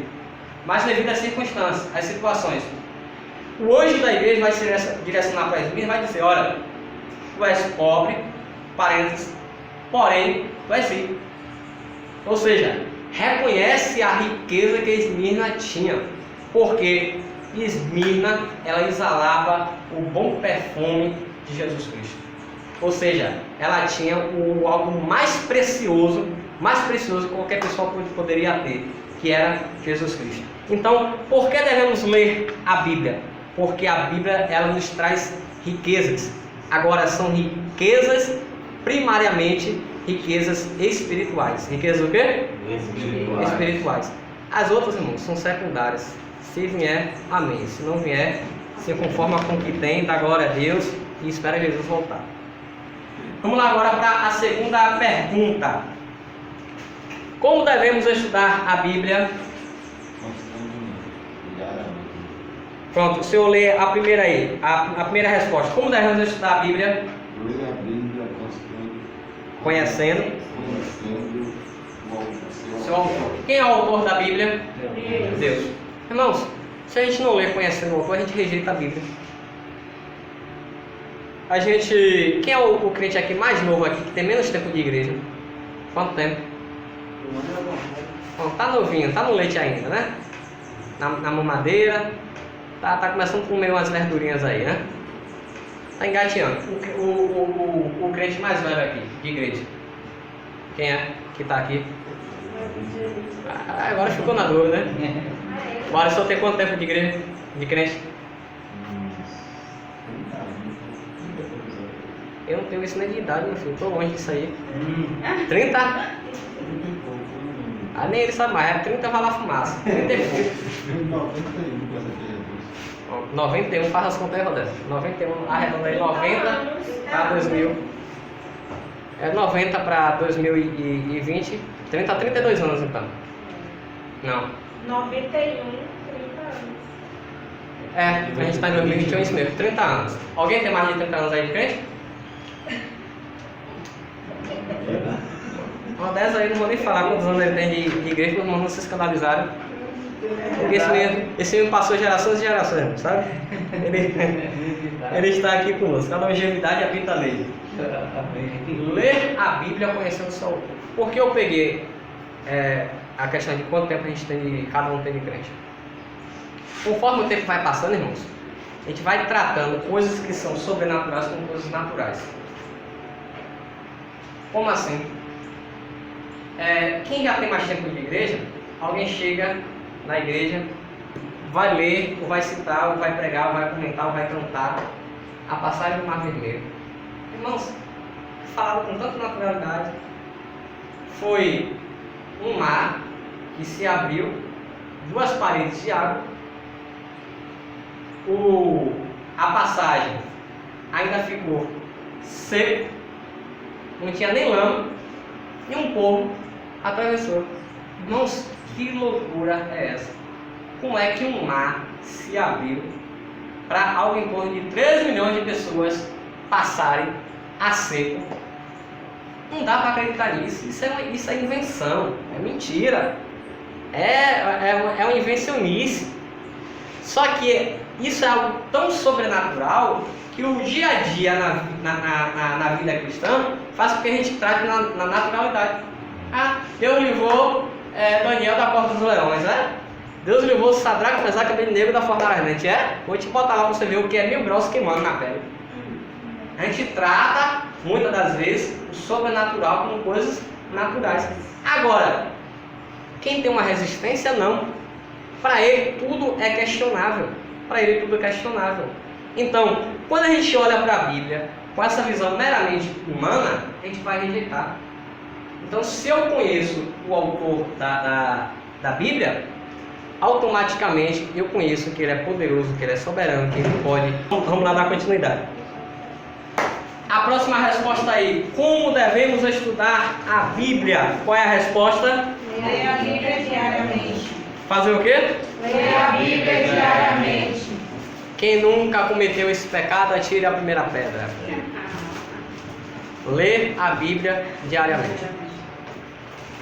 mas devido às circunstâncias, às situações. O anjo da igreja vai se direcionar para Esmirna e vai dizer: olha, tu és pobre, parênteses, porém tu és rico. Ou seja, reconhece a riqueza que Esmirna tinha, porque Esmirna, ela exalava o bom perfume de Jesus Cristo. Ou seja, ela tinha o algo mais precioso que qualquer pessoa poderia ter, que era Jesus Cristo. Então, por que devemos ler a Bíblia? Porque a Bíblia, ela nos traz riquezas. Agora, são riquezas, primariamente, riquezas espirituais. Riquezas o quê? Espirituais. As outras, irmãos, são secundárias. Se vier, amém. Se não vier, se conforma com o que tem, dá glória a Deus e espera Jesus voltar. Vamos lá agora para a segunda pergunta. Como devemos estudar a Bíblia? Pronto, se eu ler a primeira aí, a primeira resposta. Como devemos estudar a Bíblia? Ler a Bíblia Conhecendo o seu autor. Quem é o autor da Bíblia? Deus. Irmãos, se a gente não ler conhecendo o autor, a gente rejeita a Bíblia. A gente... Quem é o crente aqui mais novo aqui, que tem menos tempo de igreja? Quanto tempo? Bom, tá novinho, tá no leite ainda, né? Na mamadeira. Tá começando a comer umas verdurinhas aí, né? Tá engateando. O crente mais velho aqui, de igreja. Quem é que tá aqui? Agora ficou na dúvida, né? Agora só tem quanto tempo de igreja? De crente? Eu não tenho isso nem de idade, meu filho. Tô longe disso aí. 30? Ah, nem ele sabe mais. É 30 vai lá fumaça. 30 e pouco. 91, faz as contas aí, Rodécio. 91, arredonda aí, 90 para 2000. É 90 para 2020. 30 a 32 anos então. Não. 91, 30 anos. É, a gente está em 2021, isso mesmo, 30 anos. Alguém tem mais de 30 anos aí de crente? Uma dessas aí, não vou nem falar quantos anos ele tem de igreja, para os irmãos não se escandalizarem. Porque esse mesmo passou gerações e gerações, sabe? Ele está aqui conosco. A longevidade habita nele. Ler a Bíblia conhecendo o seu autor. Por que eu peguei a questão de quanto tempo a gente tem cada um tem de crente? Conforme o tempo vai passando, irmãos, a gente vai tratando coisas que são sobrenaturais como coisas naturais. Como assim? Quem já tem mais tempo de igreja, alguém chega na igreja, vai ler, ou vai citar, ou vai pregar, ou vai comentar, ou vai cantar a passagem do Mar Vermelho. Irmãos, falado com tanta naturalidade, foi um mar que se abriu, 2 paredes de água, a passagem ainda ficou seco, não tinha nem lama, e um povo atravessou. Irmãos, que loucura é essa? Como é que um mar se abriu para algo em torno de 13 milhões de pessoas passarem a seco Não dá para acreditar nisso. Isso é invenção, é mentira. É uma invencionice. Só que isso é algo tão sobrenatural que o dia a dia na vida cristã faz com que a gente trate na naturalidade. Ah, Deus livrou Daniel da porta dos leões, né? Deus livrou Sadraque, Mesaque e Abednego da fornalha ardente, Vou te botar lá para você ver o que é 1000 graus queimando na pele. A gente trata, muitas das vezes, o sobrenatural como coisas naturais. Agora, quem tem uma resistência, não. Para ele, tudo é questionável. Então, quando a gente olha para a Bíblia com essa visão meramente humana, a gente vai rejeitar. Então, se eu conheço o autor da Bíblia, automaticamente eu conheço que ele é poderoso, que ele é soberano, que ele pode... Vamos lá dar continuidade. A próxima resposta aí, como devemos estudar a Bíblia? Qual é a resposta? Leia a Bíblia diariamente. Fazer o quê? Leia a Bíblia diariamente. Quem nunca cometeu esse pecado, atire a primeira pedra. Ler a Bíblia diariamente.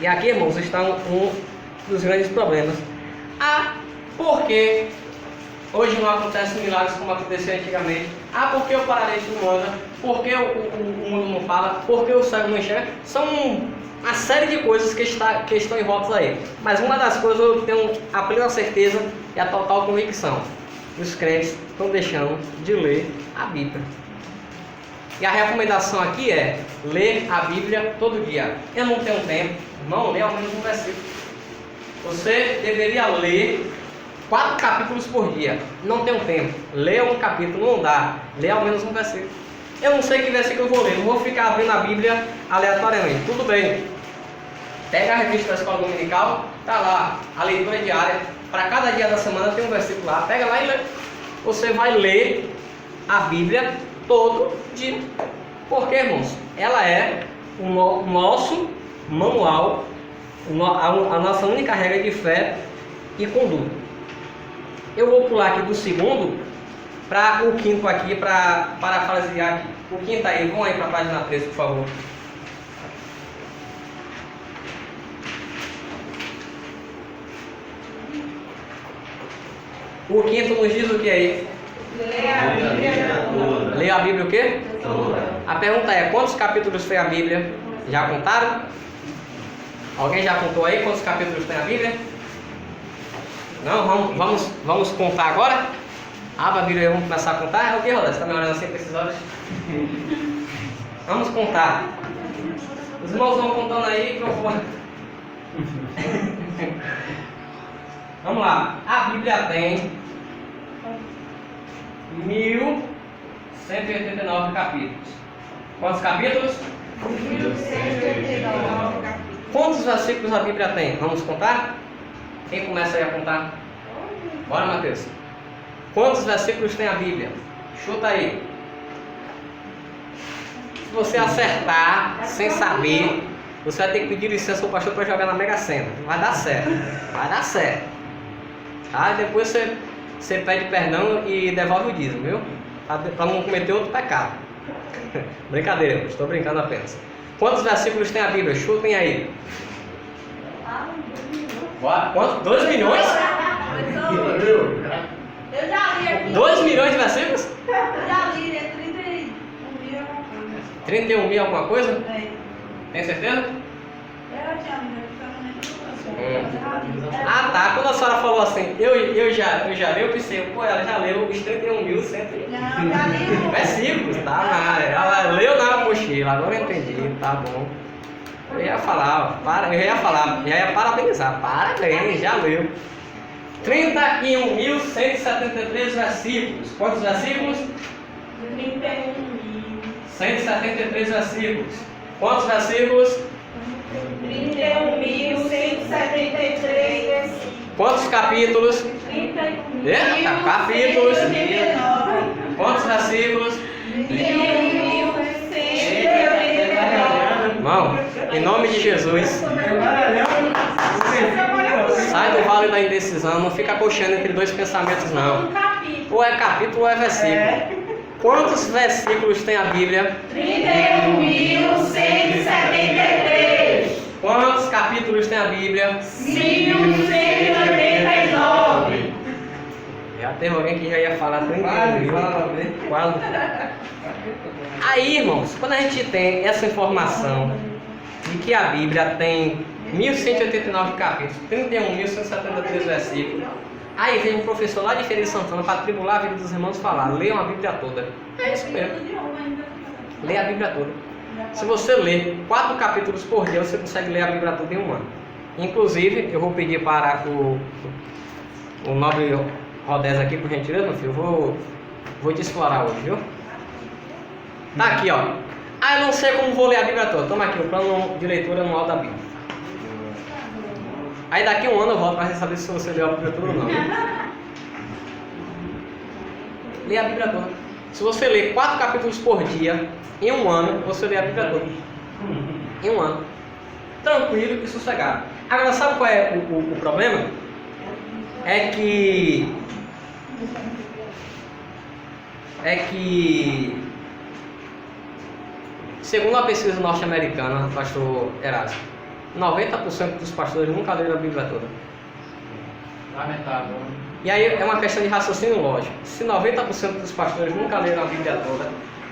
E aqui, irmãos, está um dos grandes problemas. Por que hoje não acontecem milagres como acontecia antigamente? Por que o paralítico não anda? Por que o mundo não fala? Por que o cego não enxerga? São uma série de coisas que estão em volta aí. Mas uma das coisas eu tenho a plena certeza e a total convicção. Os crentes estão deixando de ler a Bíblia. E a recomendação aqui é ler a Bíblia todo dia. Eu não tenho tempo, não lê ao menos um versículo. Você deveria ler 4 capítulos por dia. Não tenho tempo. Lê um capítulo, não dá. Lê ao menos um versículo. Eu não sei que versículo eu vou ler. Não vou ficar abrindo a Bíblia aleatoriamente. Tudo bem. Pega a revista da escola dominical. Tá lá. A leitura diária. Para cada dia da semana tem um versículo lá. Pega lá e lê. Você vai ler a Bíblia todo dia. Por quê, irmãos? Ela é o nosso manual, a nossa única regra de fé e conduta. Eu vou pular aqui do segundo para o quinto aqui, para parafrasear aqui. O quinto aí, vamos aí para a página 13, por favor. O quinto nos diz o que aí? Leia a Bíblia toda. Leia a Bíblia o quê? Toda. A pergunta é, quantos capítulos tem a Bíblia? Já contaram? Alguém já contou aí quantos capítulos tem a Bíblia? Não? Vamos contar agora? Abra a Bíblia e vamos começar a contar? É o que, Roda? Você está me olhando assim com esses olhos? Vamos contar. Os irmãos vão contando aí que eu vou... Vamos lá. A Bíblia tem 1189 capítulos. Quantos capítulos? 1189 capítulos. Quantos versículos a Bíblia tem? Vamos contar? Quem começa aí a contar? Bora, Mateus. Quantos versículos tem a Bíblia? Chuta aí. Se você acertar sem saber, você vai ter que pedir licença ao pastor para jogar na Mega Sena. Vai dar certo. Vai dar certo. Aí depois você pede perdão e devolve o dízimo, viu? Para não cometer outro pecado. Brincadeira, estou brincando apenas. Quantos versículos tem a Bíblia? Chutem aí. Quantos? 2 milhões? Eu já li aqui. 2 milhões de versículos? Eu já li, é 31 mil alguma coisa. Tem certeza? É. Tem certeza? Eu tinha lido, eu não lembro. Ah tá, quando a senhora falou assim, eu já li, eu pensei, pô, ela já leu os 31.100 Não, já li o... versículos, tá na área. Ela leu na mochila, agora eu entendi, tá bom. Eu ia falar, já ia parabenizar, parabéns, já leu. 31.173 versículos. Quantos versículos? 173 versículos. Quantos versículos? 31.173. Quantos capítulos? Eita, capítulos. Quantos versículos? 31.173. Irmão, em nome de Jesus, sai do vale da indecisão, não fica coxando entre dois pensamentos não. Ou é capítulo ou é versículo. Quantos versículos tem a Bíblia? 31.173. Quantos capítulos tem a Bíblia? 1.189. Já teve alguém que já ia falar 31. Quase. Aí, irmãos, quando a gente tem essa informação de que a Bíblia tem 1.189 capítulos, 31.173 versículos, aí vem um professor lá de Feira de Santana para tribular a vida dos irmãos e falar: leiam a Bíblia toda. É isso mesmo. Leia a Bíblia toda. Se você ler 4 capítulos por dia, você consegue ler a Bíblia toda em um ano. Inclusive, eu vou pedir para o nobre Rodés aqui, por gentileza, meu filho. Vou te explorar hoje, viu? Tá aqui, ó. Ah, eu não sei como vou ler a Bíblia toda. Toma aqui o plano de leitura anual da Bíblia. Aí daqui a um ano eu volto para saber se você leu a Bíblia toda ou não. Lê a Bíblia toda. Se você ler 4 capítulos por dia, em um ano, você lê a Bíblia toda. Em um ano. Tranquilo e sossegado. Agora, sabe qual é o problema? É que segundo a pesquisa norte-americana, pastor Erasmo, 90% dos pastores nunca leram a Bíblia toda. Lamentável. E aí é uma questão de raciocínio lógico. Se 90% dos pastores nunca leram a Bíblia toda,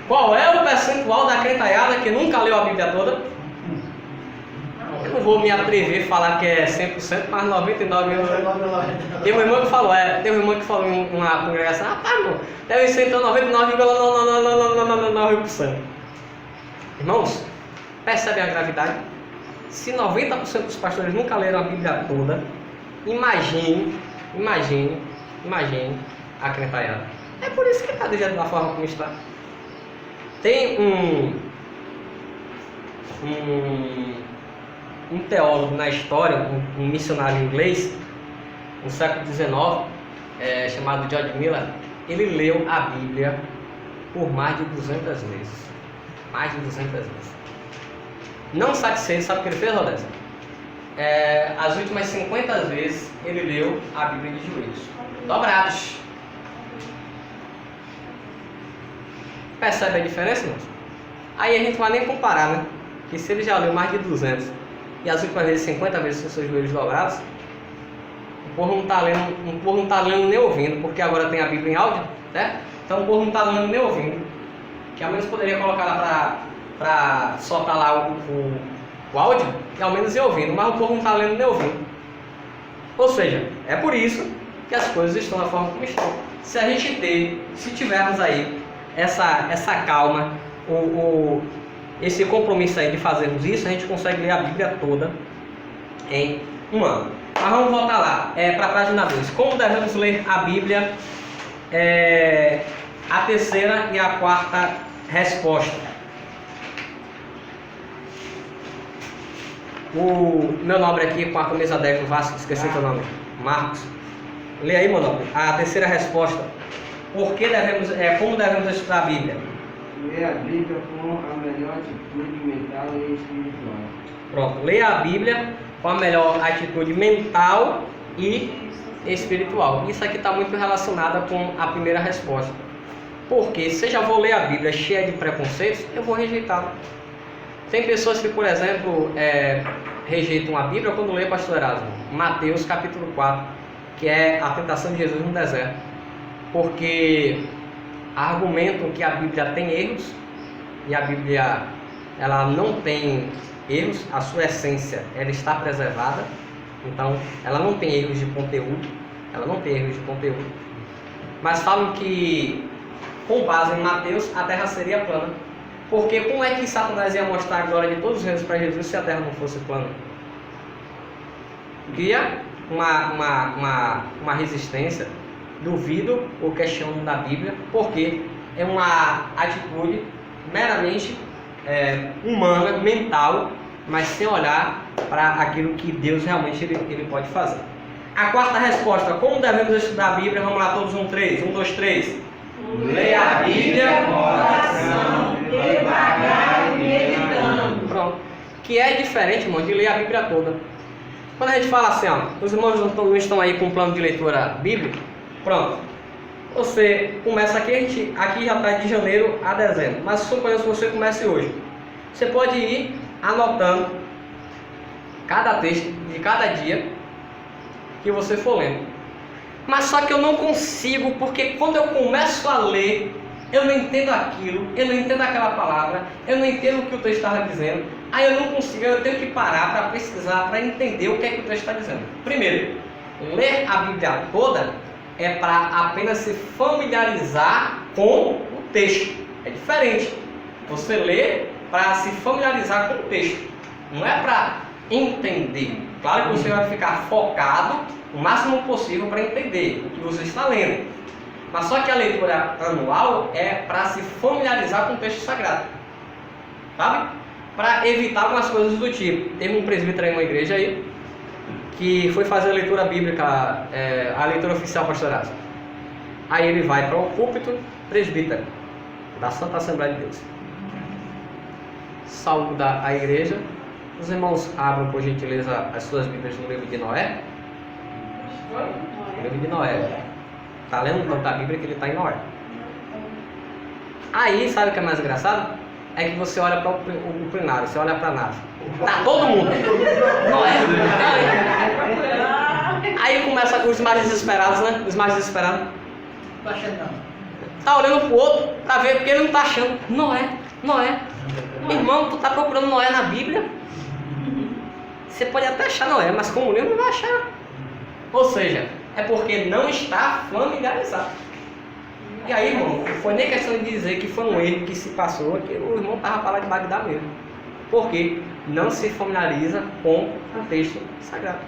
qual é o percentual da crentalhada que nunca leu a Bíblia toda? Eu não vou me atrever a falar que é 100%, mas 99%. Tem um irmão que falou em uma congregação: ah, tá, irmão, deve ser então 99,9%. Irmãos, percebem a gravidade? Se 90% dos pastores nunca leram a Bíblia toda, imagine a crentalhada. É por isso que está do jeito da forma como está. Tem um teólogo na história, um missionário inglês, no século XIX, chamado George Miller. Ele leu a Bíblia por mais de 200 vezes. Mais de 200 vezes. Não satisfeito, sabe o que ele fez, Rodés? As últimas 50 vezes ele leu a Bíblia de joelhos, dobrados. Percebe a diferença, irmãos? Aí a gente não vai nem comparar, né? Que se ele já leu mais de 200 e as últimas vezes 50 vezes com seus joelhos dobrados, o povo não está lendo nem ouvindo, porque agora tem a Bíblia em áudio, né? Então o povo não está lendo nem ouvindo, que ao menos poderia colocar lá para soltar lá o áudio e ao menos ir ouvindo, mas o povo não está lendo nem ouvindo. Ou seja, é por isso que as coisas estão da forma como estão. Se tivermos aí essa calma, esse compromisso aí de fazermos isso, a gente consegue ler a Bíblia toda em um ano. Mas vamos voltar lá, para a página 2. Como devemos ler a Bíblia? A terceira e a quarta resposta. O meu nobre aqui com a camisa 10 do Vasco, esqueci o nome, Marcos. Lê aí, meu nobre. A terceira resposta. Como devemos estudar a Bíblia? Ler a Bíblia com a melhor atitude mental e espiritual. Pronto, leia a Bíblia com a melhor atitude mental e espiritual. Isso aqui está muito relacionado com a primeira resposta. Porque se eu já vou ler a Bíblia cheia de preconceitos, eu vou rejeitá-la. Tem pessoas que, por exemplo, rejeitam a Bíblia quando lê pastor Erasmo, Mateus capítulo 4, que é a tentação de Jesus no deserto. Porque argumentam que a Bíblia tem erros, e a Bíblia ela não tem erros, a sua essência ela está preservada, então ela não tem erros de conteúdo, mas falam que com base em Mateus a terra seria plana, porque como é que Satanás ia mostrar a glória de todos os reinos para Jesus se a terra não fosse plana? Cria uma resistência. Duvido ou questiono da Bíblia, porque é uma atitude meramente humana, mental, mas sem olhar para aquilo que Deus realmente ele pode fazer. A quarta resposta: como devemos estudar a Bíblia? Vamos lá, todos 3. 1, 2, 3. Leia a Bíblia com oração, devagar e meditando. Pronto. Que é diferente, irmão, de ler a Bíblia toda. Quando a gente fala assim, ó, os irmãos não estão aí com um plano de leitura bíblico, pronto. Você começa aqui, aqui já está de janeiro a dezembro, mas suponhamos que você comece hoje. Você pode ir anotando cada texto de cada dia que você for lendo. Mas só que eu não consigo, porque quando eu começo a ler, eu não entendo aquilo, eu não entendo aquela palavra, eu não entendo o que o texto estava dizendo. Aí eu não consigo, eu tenho que parar para pesquisar, para entender o que é que o texto está dizendo. Primeiro, ler a Bíblia toda é para apenas se familiarizar com o texto. É diferente. Você lê para se familiarizar com o texto, não é para entender. Claro que você vai ficar focado o máximo possível para entender o que você está lendo. Mas só que a leitura anual é para se familiarizar com o texto sagrado, sabe? Para evitar algumas coisas do tipo. Teve um presbítero em uma igreja aí que foi fazer a leitura bíblica, a leitura oficial pastoral. Aí ele vai para o púlpito, presbítero da Santa Assembleia de Deus. Saúda a igreja. Os irmãos abram por gentileza as suas Bíblias no livro de Noé. No livro de Noé. Está lendo tanto a Bíblia que ele está em Noé. Aí, sabe o que é mais engraçado? É que você olha para o plenário, você olha para a nave. Tá todo mundo. Noé. Aí começa os mais desesperados, né? Os mais desesperados. Não tô achando não. Tá olhando pro outro para ver porque ele não tá achando. Noé. Irmão, tu tá procurando Noé na Bíblia? Você pode até achar Noé, mas como livro não vai achar. Ou seja, é porque não está familiarizado. E aí, irmão, não foi nem questão de dizer que foi um erro que se passou, que o irmão estava falando de Bagdá mesmo. Porque não se familiariza com o texto sagrado.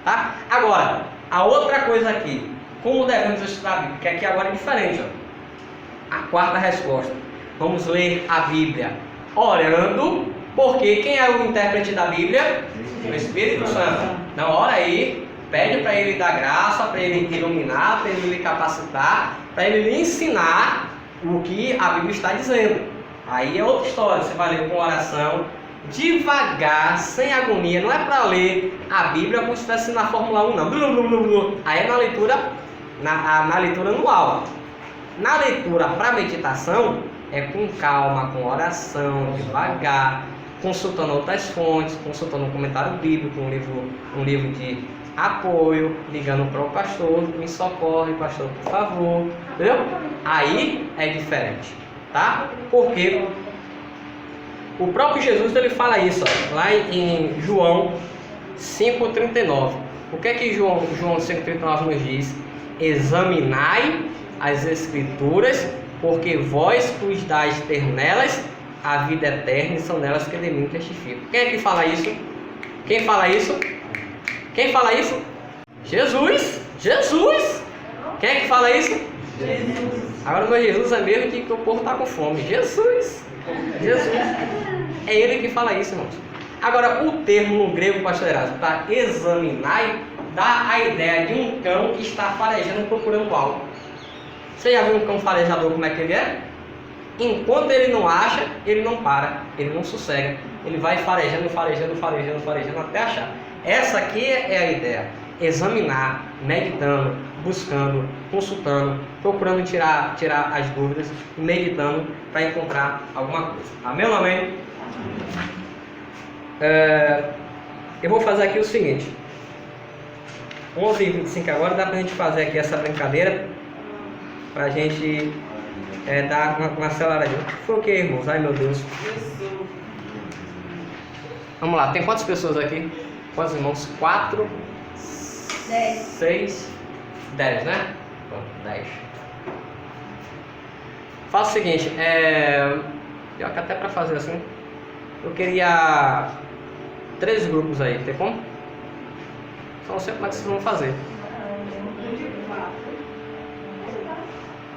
Tá? Agora, a outra coisa aqui, como devemos estudar a Bíblia, que aqui agora é diferente. Ó. A quarta resposta. Vamos ler a Bíblia orando, porque quem é o intérprete da Bíblia? O Espírito Santo. Então, ora aí, pede para ele dar graça, para ele te iluminar, para ele lhe capacitar, para ele lhe ensinar o que a Bíblia está dizendo. Aí é outra história, você vai ler com oração, devagar, sem agonia. Não é para ler a Bíblia como se estivesse na Fórmula 1, não. Aí é na leitura, na leitura anual. Na leitura para meditação, é com calma, com oração, devagar, consultando outras fontes, consultando um comentário bíblico, um livro de apoio, ligando para o pastor, me socorre, pastor, por favor, entendeu? Aí é diferente, tá? Porque o próprio Jesus ele fala isso, ó, lá em João 5,39. O que é que João 5,39 nos diz? Examinai as Escrituras, porque vós os dais ter nelas a vida eterna e são nelas que de mim testificam. Quem é que fala isso? Quem fala isso? Quem fala isso? Jesus! Quem é que fala isso? Jesus. Agora o meu Jesus é mesmo que o povo está com fome. Jesus! É ele que fala isso, irmãos. Agora, o termo no grego, pastor Erasmo, para examinar, dá a ideia de um cão que está farejando procurando algo. Você já viu um cão farejador como é que ele é? Enquanto ele não acha, ele não para, ele não sossega. Ele vai farejando até achar. Essa aqui é a ideia. Examinar, meditando, buscando, consultando, procurando tirar as dúvidas, meditando para encontrar alguma coisa. Amém ou não amém? Eu vou fazer aqui o seguinte. 11h25 agora, dá para a gente fazer aqui essa brincadeira para a gente dar uma aceleradinha. Foi o que, irmãos? Ai meu Deus. Vamos lá, tem quantas pessoas aqui? Quantos irmãos? 4, 10. 6, 10, né? Pronto, 10. Faça o seguinte, pior que até para fazer assim, eu queria 3 grupos aí, tem como? Só não sei como é que vocês vão fazer.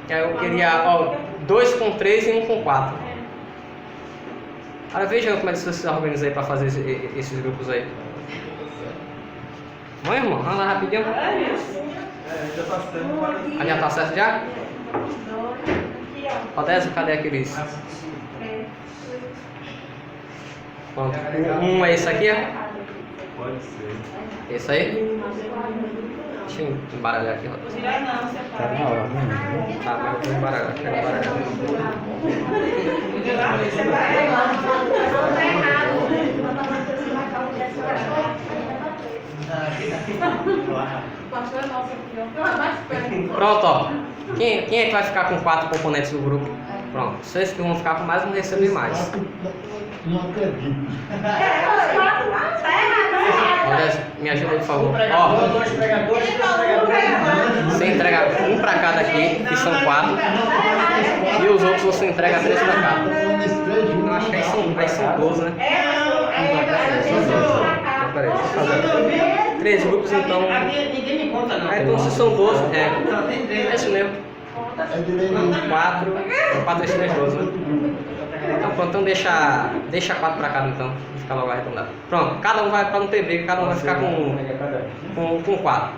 Eu queria 2 com 3 e 1 com 4. Agora veja como é que vocês se organizam aí para fazer esses grupos aí. Vamos, irmão? Vamos lá rapidinho. Já tá certo. Já tá certo já? Odésio, cadê aqueles? Pronto. Um é esse aqui, é? Pode ser. Esse aí? Deixa eu embaralhar aqui, Rodas. Tirar não, seu Tá pai. na hora, né? Tá, mas eu vou embaralhar. Quero embaralhar. Pronto, ó. Quem é que vai ficar com 4 componentes do grupo? Pronto. Vocês que vão ficar com mais vão receber mais. Não acredito. Rodas, me ajuda aí, por favor. Um pregador, Ó, dois pregadores, três pregadores. você entrega um pra cada aqui, que são 4. E os outros você entrega 3 pra cada. Não, acho que aí são 12, né? Peraí, deixa eu fazer. 3 grupos, então. Ninguém me conta, não. Então se são 12, Só tem três. é isso mesmo. É direito. 4 vezes 3, 12, né? Então pronto, então deixa 4 pra cada então, e fica logo arredondado. Pronto, cada um vai, pra não ter briga, cada um vai ficar com 4.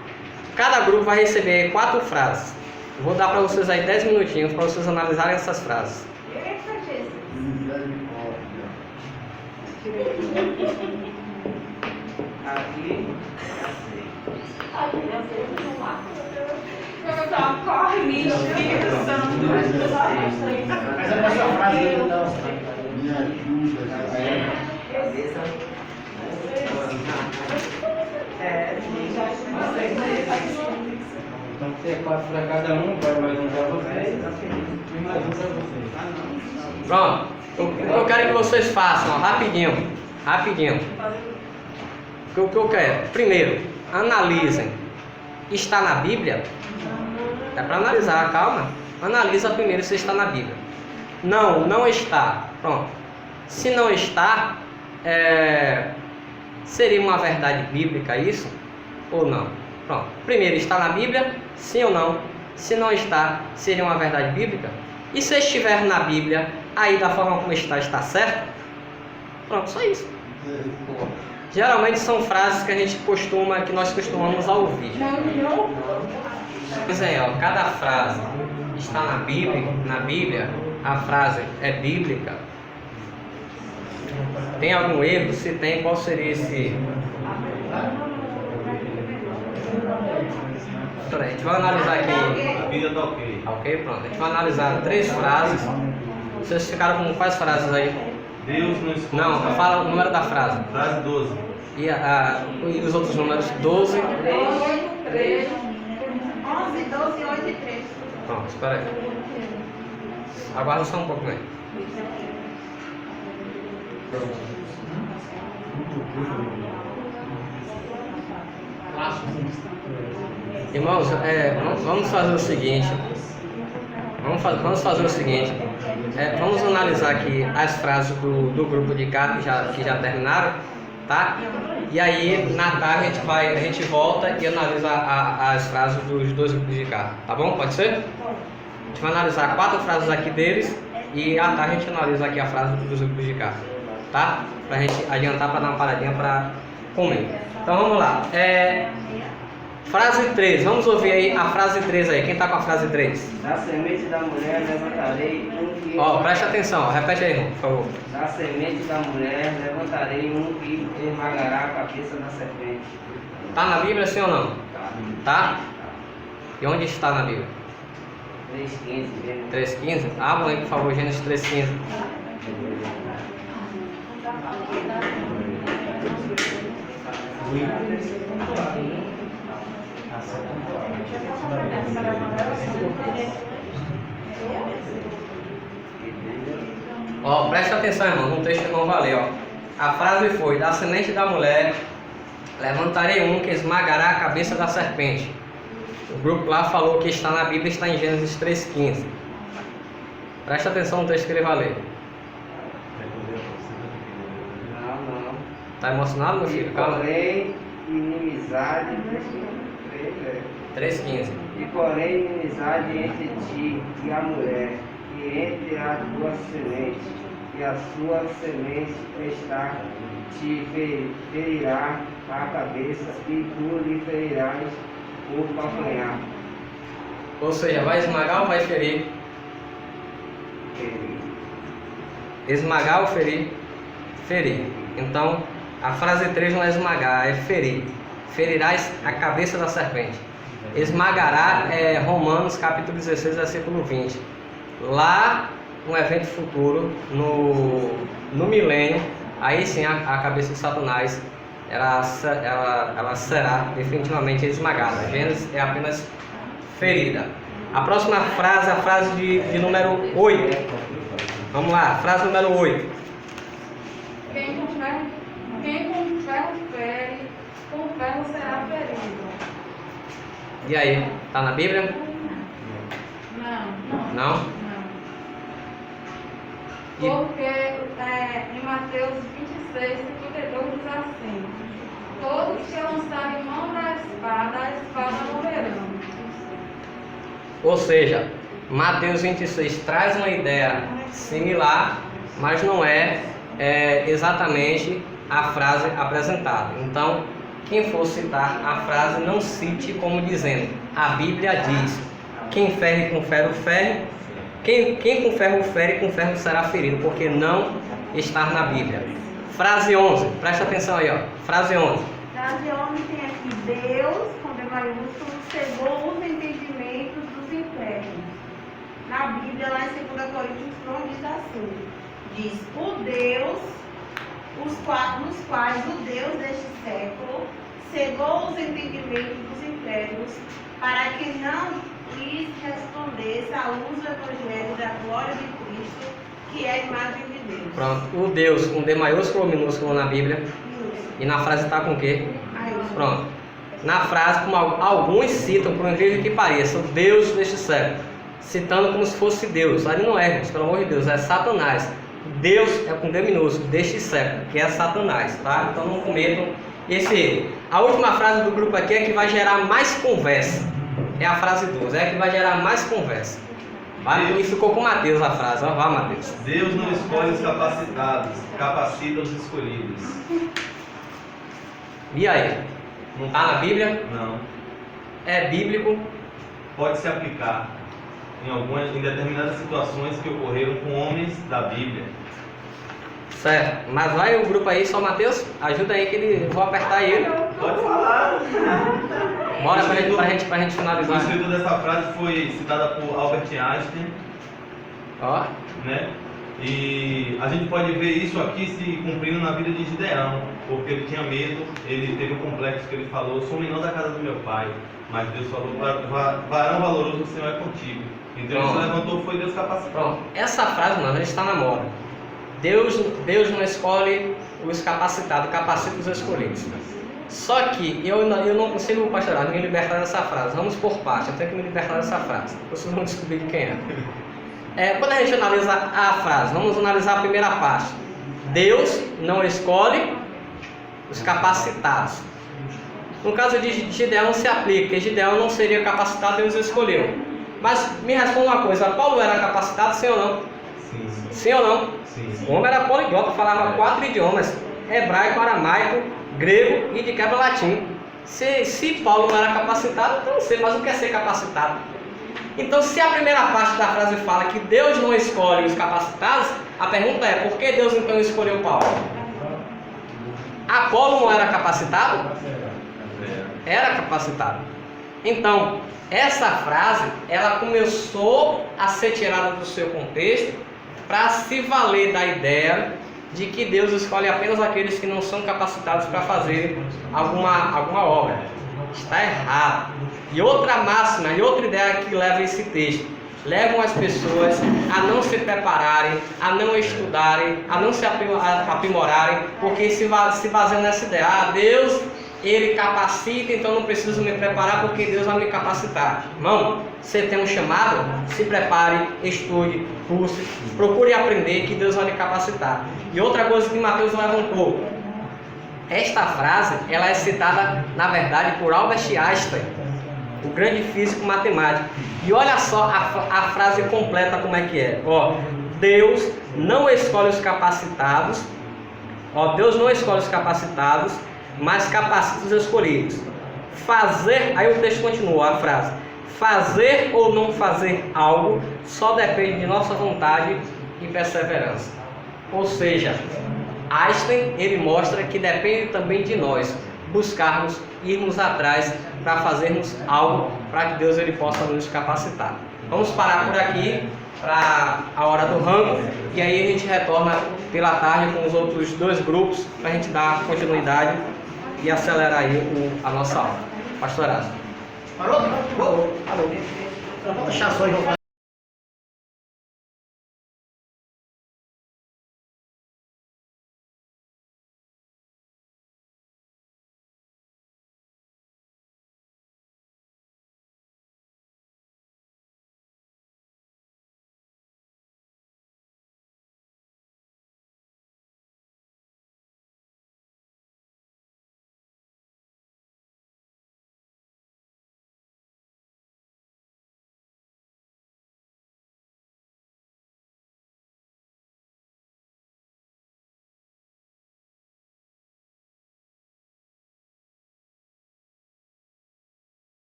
Cada grupo vai receber 4 frases. Vou dar pra vocês aí 10 minutinhos pra vocês analisarem essas frases. Aqui, Socorre-me, Espírito Santo. Mas é a sua frase dele, não. Me ajuda. cabeça. Então, tem 4 para cada um, vai mais um para vocês. E mais um para vocês. Pronto, o que eu quero que vocês façam, ó, rapidinho. O que eu quero? Primeiro, analisem. Está na Bíblia? É para analisar, calma. Analisa primeiro se está na Bíblia. Não está. Pronto. Se não está, seria uma verdade bíblica isso? Ou não? Pronto. Primeiro, está na Bíblia? Sim ou não? Se não está, seria uma verdade bíblica? E se estiver na Bíblia, aí da forma como está certo? Pronto, só isso. Geralmente são frases que nós costumamos ouvir. Pois é, ó, cada frase está na Bíblia, a frase é bíblica. Tem algum erro? Se tem, qual seria esse erro? Peraí, a gente vai analisar aqui. A Bíblia tá ok. Ok, pronto. A gente vai analisar 3 frases. Vocês ficaram com quais frases aí? Deus não esconde. Não, fala o número da frase. Frase 12. E os outros números? 12. 11, 12, 8 e 3. Pronto, espera aí. Aguarda só um pouco aí. Irmãos, vamos fazer o seguinte. Vamos fazer o seguinte. Vamos analisar aqui as frases do grupo de cá que já terminaram, tá? E aí na tarde a gente volta e analisa as frases dos 2 grupos de cá, tá bom? Pode ser? A gente vai analisar 4 frases aqui deles e à tarde a gente analisa aqui a frase dos grupos de cá, tá? Pra gente adiantar para dar uma paradinha para comer. Então vamos lá. Frase 3, vamos ouvir aí a frase 3 aí. Quem tá com a frase 3? Da semente da mulher levantarei um que... Ó, preste atenção, ó, repete aí, irmão, por favor. Da semente da mulher levantarei um que esmagará a cabeça da serpente. Tá na Bíblia, sim ou não? Tá. Tá? E onde está na Bíblia? 3:15. 3:15? Abra aí, por favor, Gênesis 3:15. Ó, presta atenção, irmão, no texto que não valeu, ó. A frase foi: da semente da mulher levantarei um que esmagará a cabeça da serpente. O grupo lá falou que está na Bíblia, está em Gênesis 3:15. Presta atenção no texto que ele vai ler. Não. Tá emocionado, meu filho? Calma. Porém, inimizade. 3:15. E porém, inimizade entre ti e a mulher, e entre a tua semente, e a sua semente te ferirá a cabeça, e tu lhe ferirás o calcanhar. Ou seja, vai esmagar ou vai ferir? Esmagar ou ferir? Ferir. Então, a frase 3 não é esmagar, é ferir. Ferirás a cabeça da serpente. Esmagará é Romanos capítulo 16, versículo 20. Lá, um evento futuro, no milênio, aí sim a cabeça de Satanás ela será definitivamente esmagada. Gênesis é apenas ferida. A próxima frase, a frase de número 8. Vamos lá, frase número 8. Quem com ferro fere, com ferro será ferido. E aí, tá na Bíblia? Não? Porque em Mateus 26, 52 diz assim: todos que lançarem mão da espada, a espada morrerão. Ou seja, Mateus 26 traz uma ideia similar, mas não é exatamente a frase apresentada. Então, quem for citar a frase, não cite como dizendo: a Bíblia diz, quem fere com ferro fere, quem com ferro fere, com ferro será ferido, porque não está na Bíblia. Frase 11, presta atenção aí, ó. Frase 11. Frase 11 tem aqui: Deus, com D maiúsculo, cegou os entendimentos dos infernos. Na Bíblia, lá em 2 Coríntios, não diz assim: diz o Deus, nos quais o Deus deste século cegou os entendimentos dos infernos, para que não lhes respondesse a luz do Evangelho da glória de Cristo, que é a imagem de Deus. Pronto, o Deus com D maiúsculo ou minúsculo na Bíblia? E na frase está com o quê? Pronto. Na frase, como alguns citam, por incrível que pareça, o Deus deste século, citando como se fosse Deus. Ali não é, gente, pelo amor de Deus, é Satanás. Deus é com D minúsculo, deste século, que é Satanás, tá? Então não cometam esse erro. A última frase do grupo aqui é que vai gerar mais conversa. É a frase 12, é a que vai gerar mais conversa. E ficou com Mateus a frase, ó, vá Mateus. Deus não escolhe os capacitados, capacita os escolhidos. E aí? Não está na Bíblia? Não. É bíblico? Pode se aplicar em determinadas situações que ocorreram com homens da Bíblia. Certo, mas vai o grupo aí, só Mateus? Ajuda aí que eu vou apertar ele. Pode falar. Bora pra gente finalizar. O escritor dessa frase foi citada por Albert Einstein. Ó. Né? E a gente pode ver isso aqui se cumprindo na vida de Gideão, porque ele tinha medo, ele teve um complexo que ele falou: sou menor da casa do meu pai, mas Deus falou: varão valoroso, o Senhor é contigo. Então ele se levantou, foi Deus capacitado. Pronto, essa frase, mano, a gente está na moda. Deus não escolhe os capacitados, capacita os escolhidos. Só que eu não consigo, pastorar, me libertar dessa frase. Vamos por parte, eu tenho que me libertar dessa frase. Vocês vão descobrir de quem é. Quando a gente analisa a frase, vamos analisar a primeira parte. Deus não escolhe os capacitados. No caso de Gideão se aplica, porque Gideão não seria capacitado, Deus escolheu. Mas me responda uma coisa: Paulo era capacitado, sim ou não? Sim. Sim ou não? Sim. O homem era poliglota, falava 4 idiomas: hebraico, aramaico, grego e de quebra latim. Se Paulo não era capacitado, então não sei, mas o que é ser capacitado? Então, se a primeira parte da frase fala que Deus não escolhe os capacitados, a pergunta é: por que Deus então escolheu Paulo? Apolo não era capacitado? Era capacitado. Então, essa frase, ela começou a ser tirada do seu contexto para se valer da ideia de que Deus escolhe apenas aqueles que não são capacitados para fazer alguma obra. Está errado. E outra máxima, e outra ideia que leva esse texto: levam as pessoas a não se prepararem, a não estudarem, a não se aprimorarem, porque se baseiam nessa ideia: Deus, Ele capacita, então não preciso me preparar porque Deus vai me capacitar. Irmão, você tem um chamado, se prepare, estude, curse, procure aprender que Deus vai lhe capacitar. E outra coisa que Mateus levantou: esta frase, ela é citada, na verdade, por Albert Einstein, o grande físico matemático. E olha só a frase completa como é que é. Deus não escolhe os capacitados. Deus não escolhe os capacitados, mas capacita os escolhidos. Aí o texto continua, a frase: fazer ou não fazer algo só depende de nossa vontade e perseverança. Ou seja, Einstein, ele mostra que depende também de nós buscarmos, irmos atrás para fazermos algo para que Deus ele possa nos capacitar. Vamos parar por aqui para a hora do rango e aí a gente retorna pela tarde com os outros 2 grupos para a gente dar continuidade e acelerar aí a nossa aula. Pastor Erasmo. Parou? Parou. Vamos deixar só e voltar.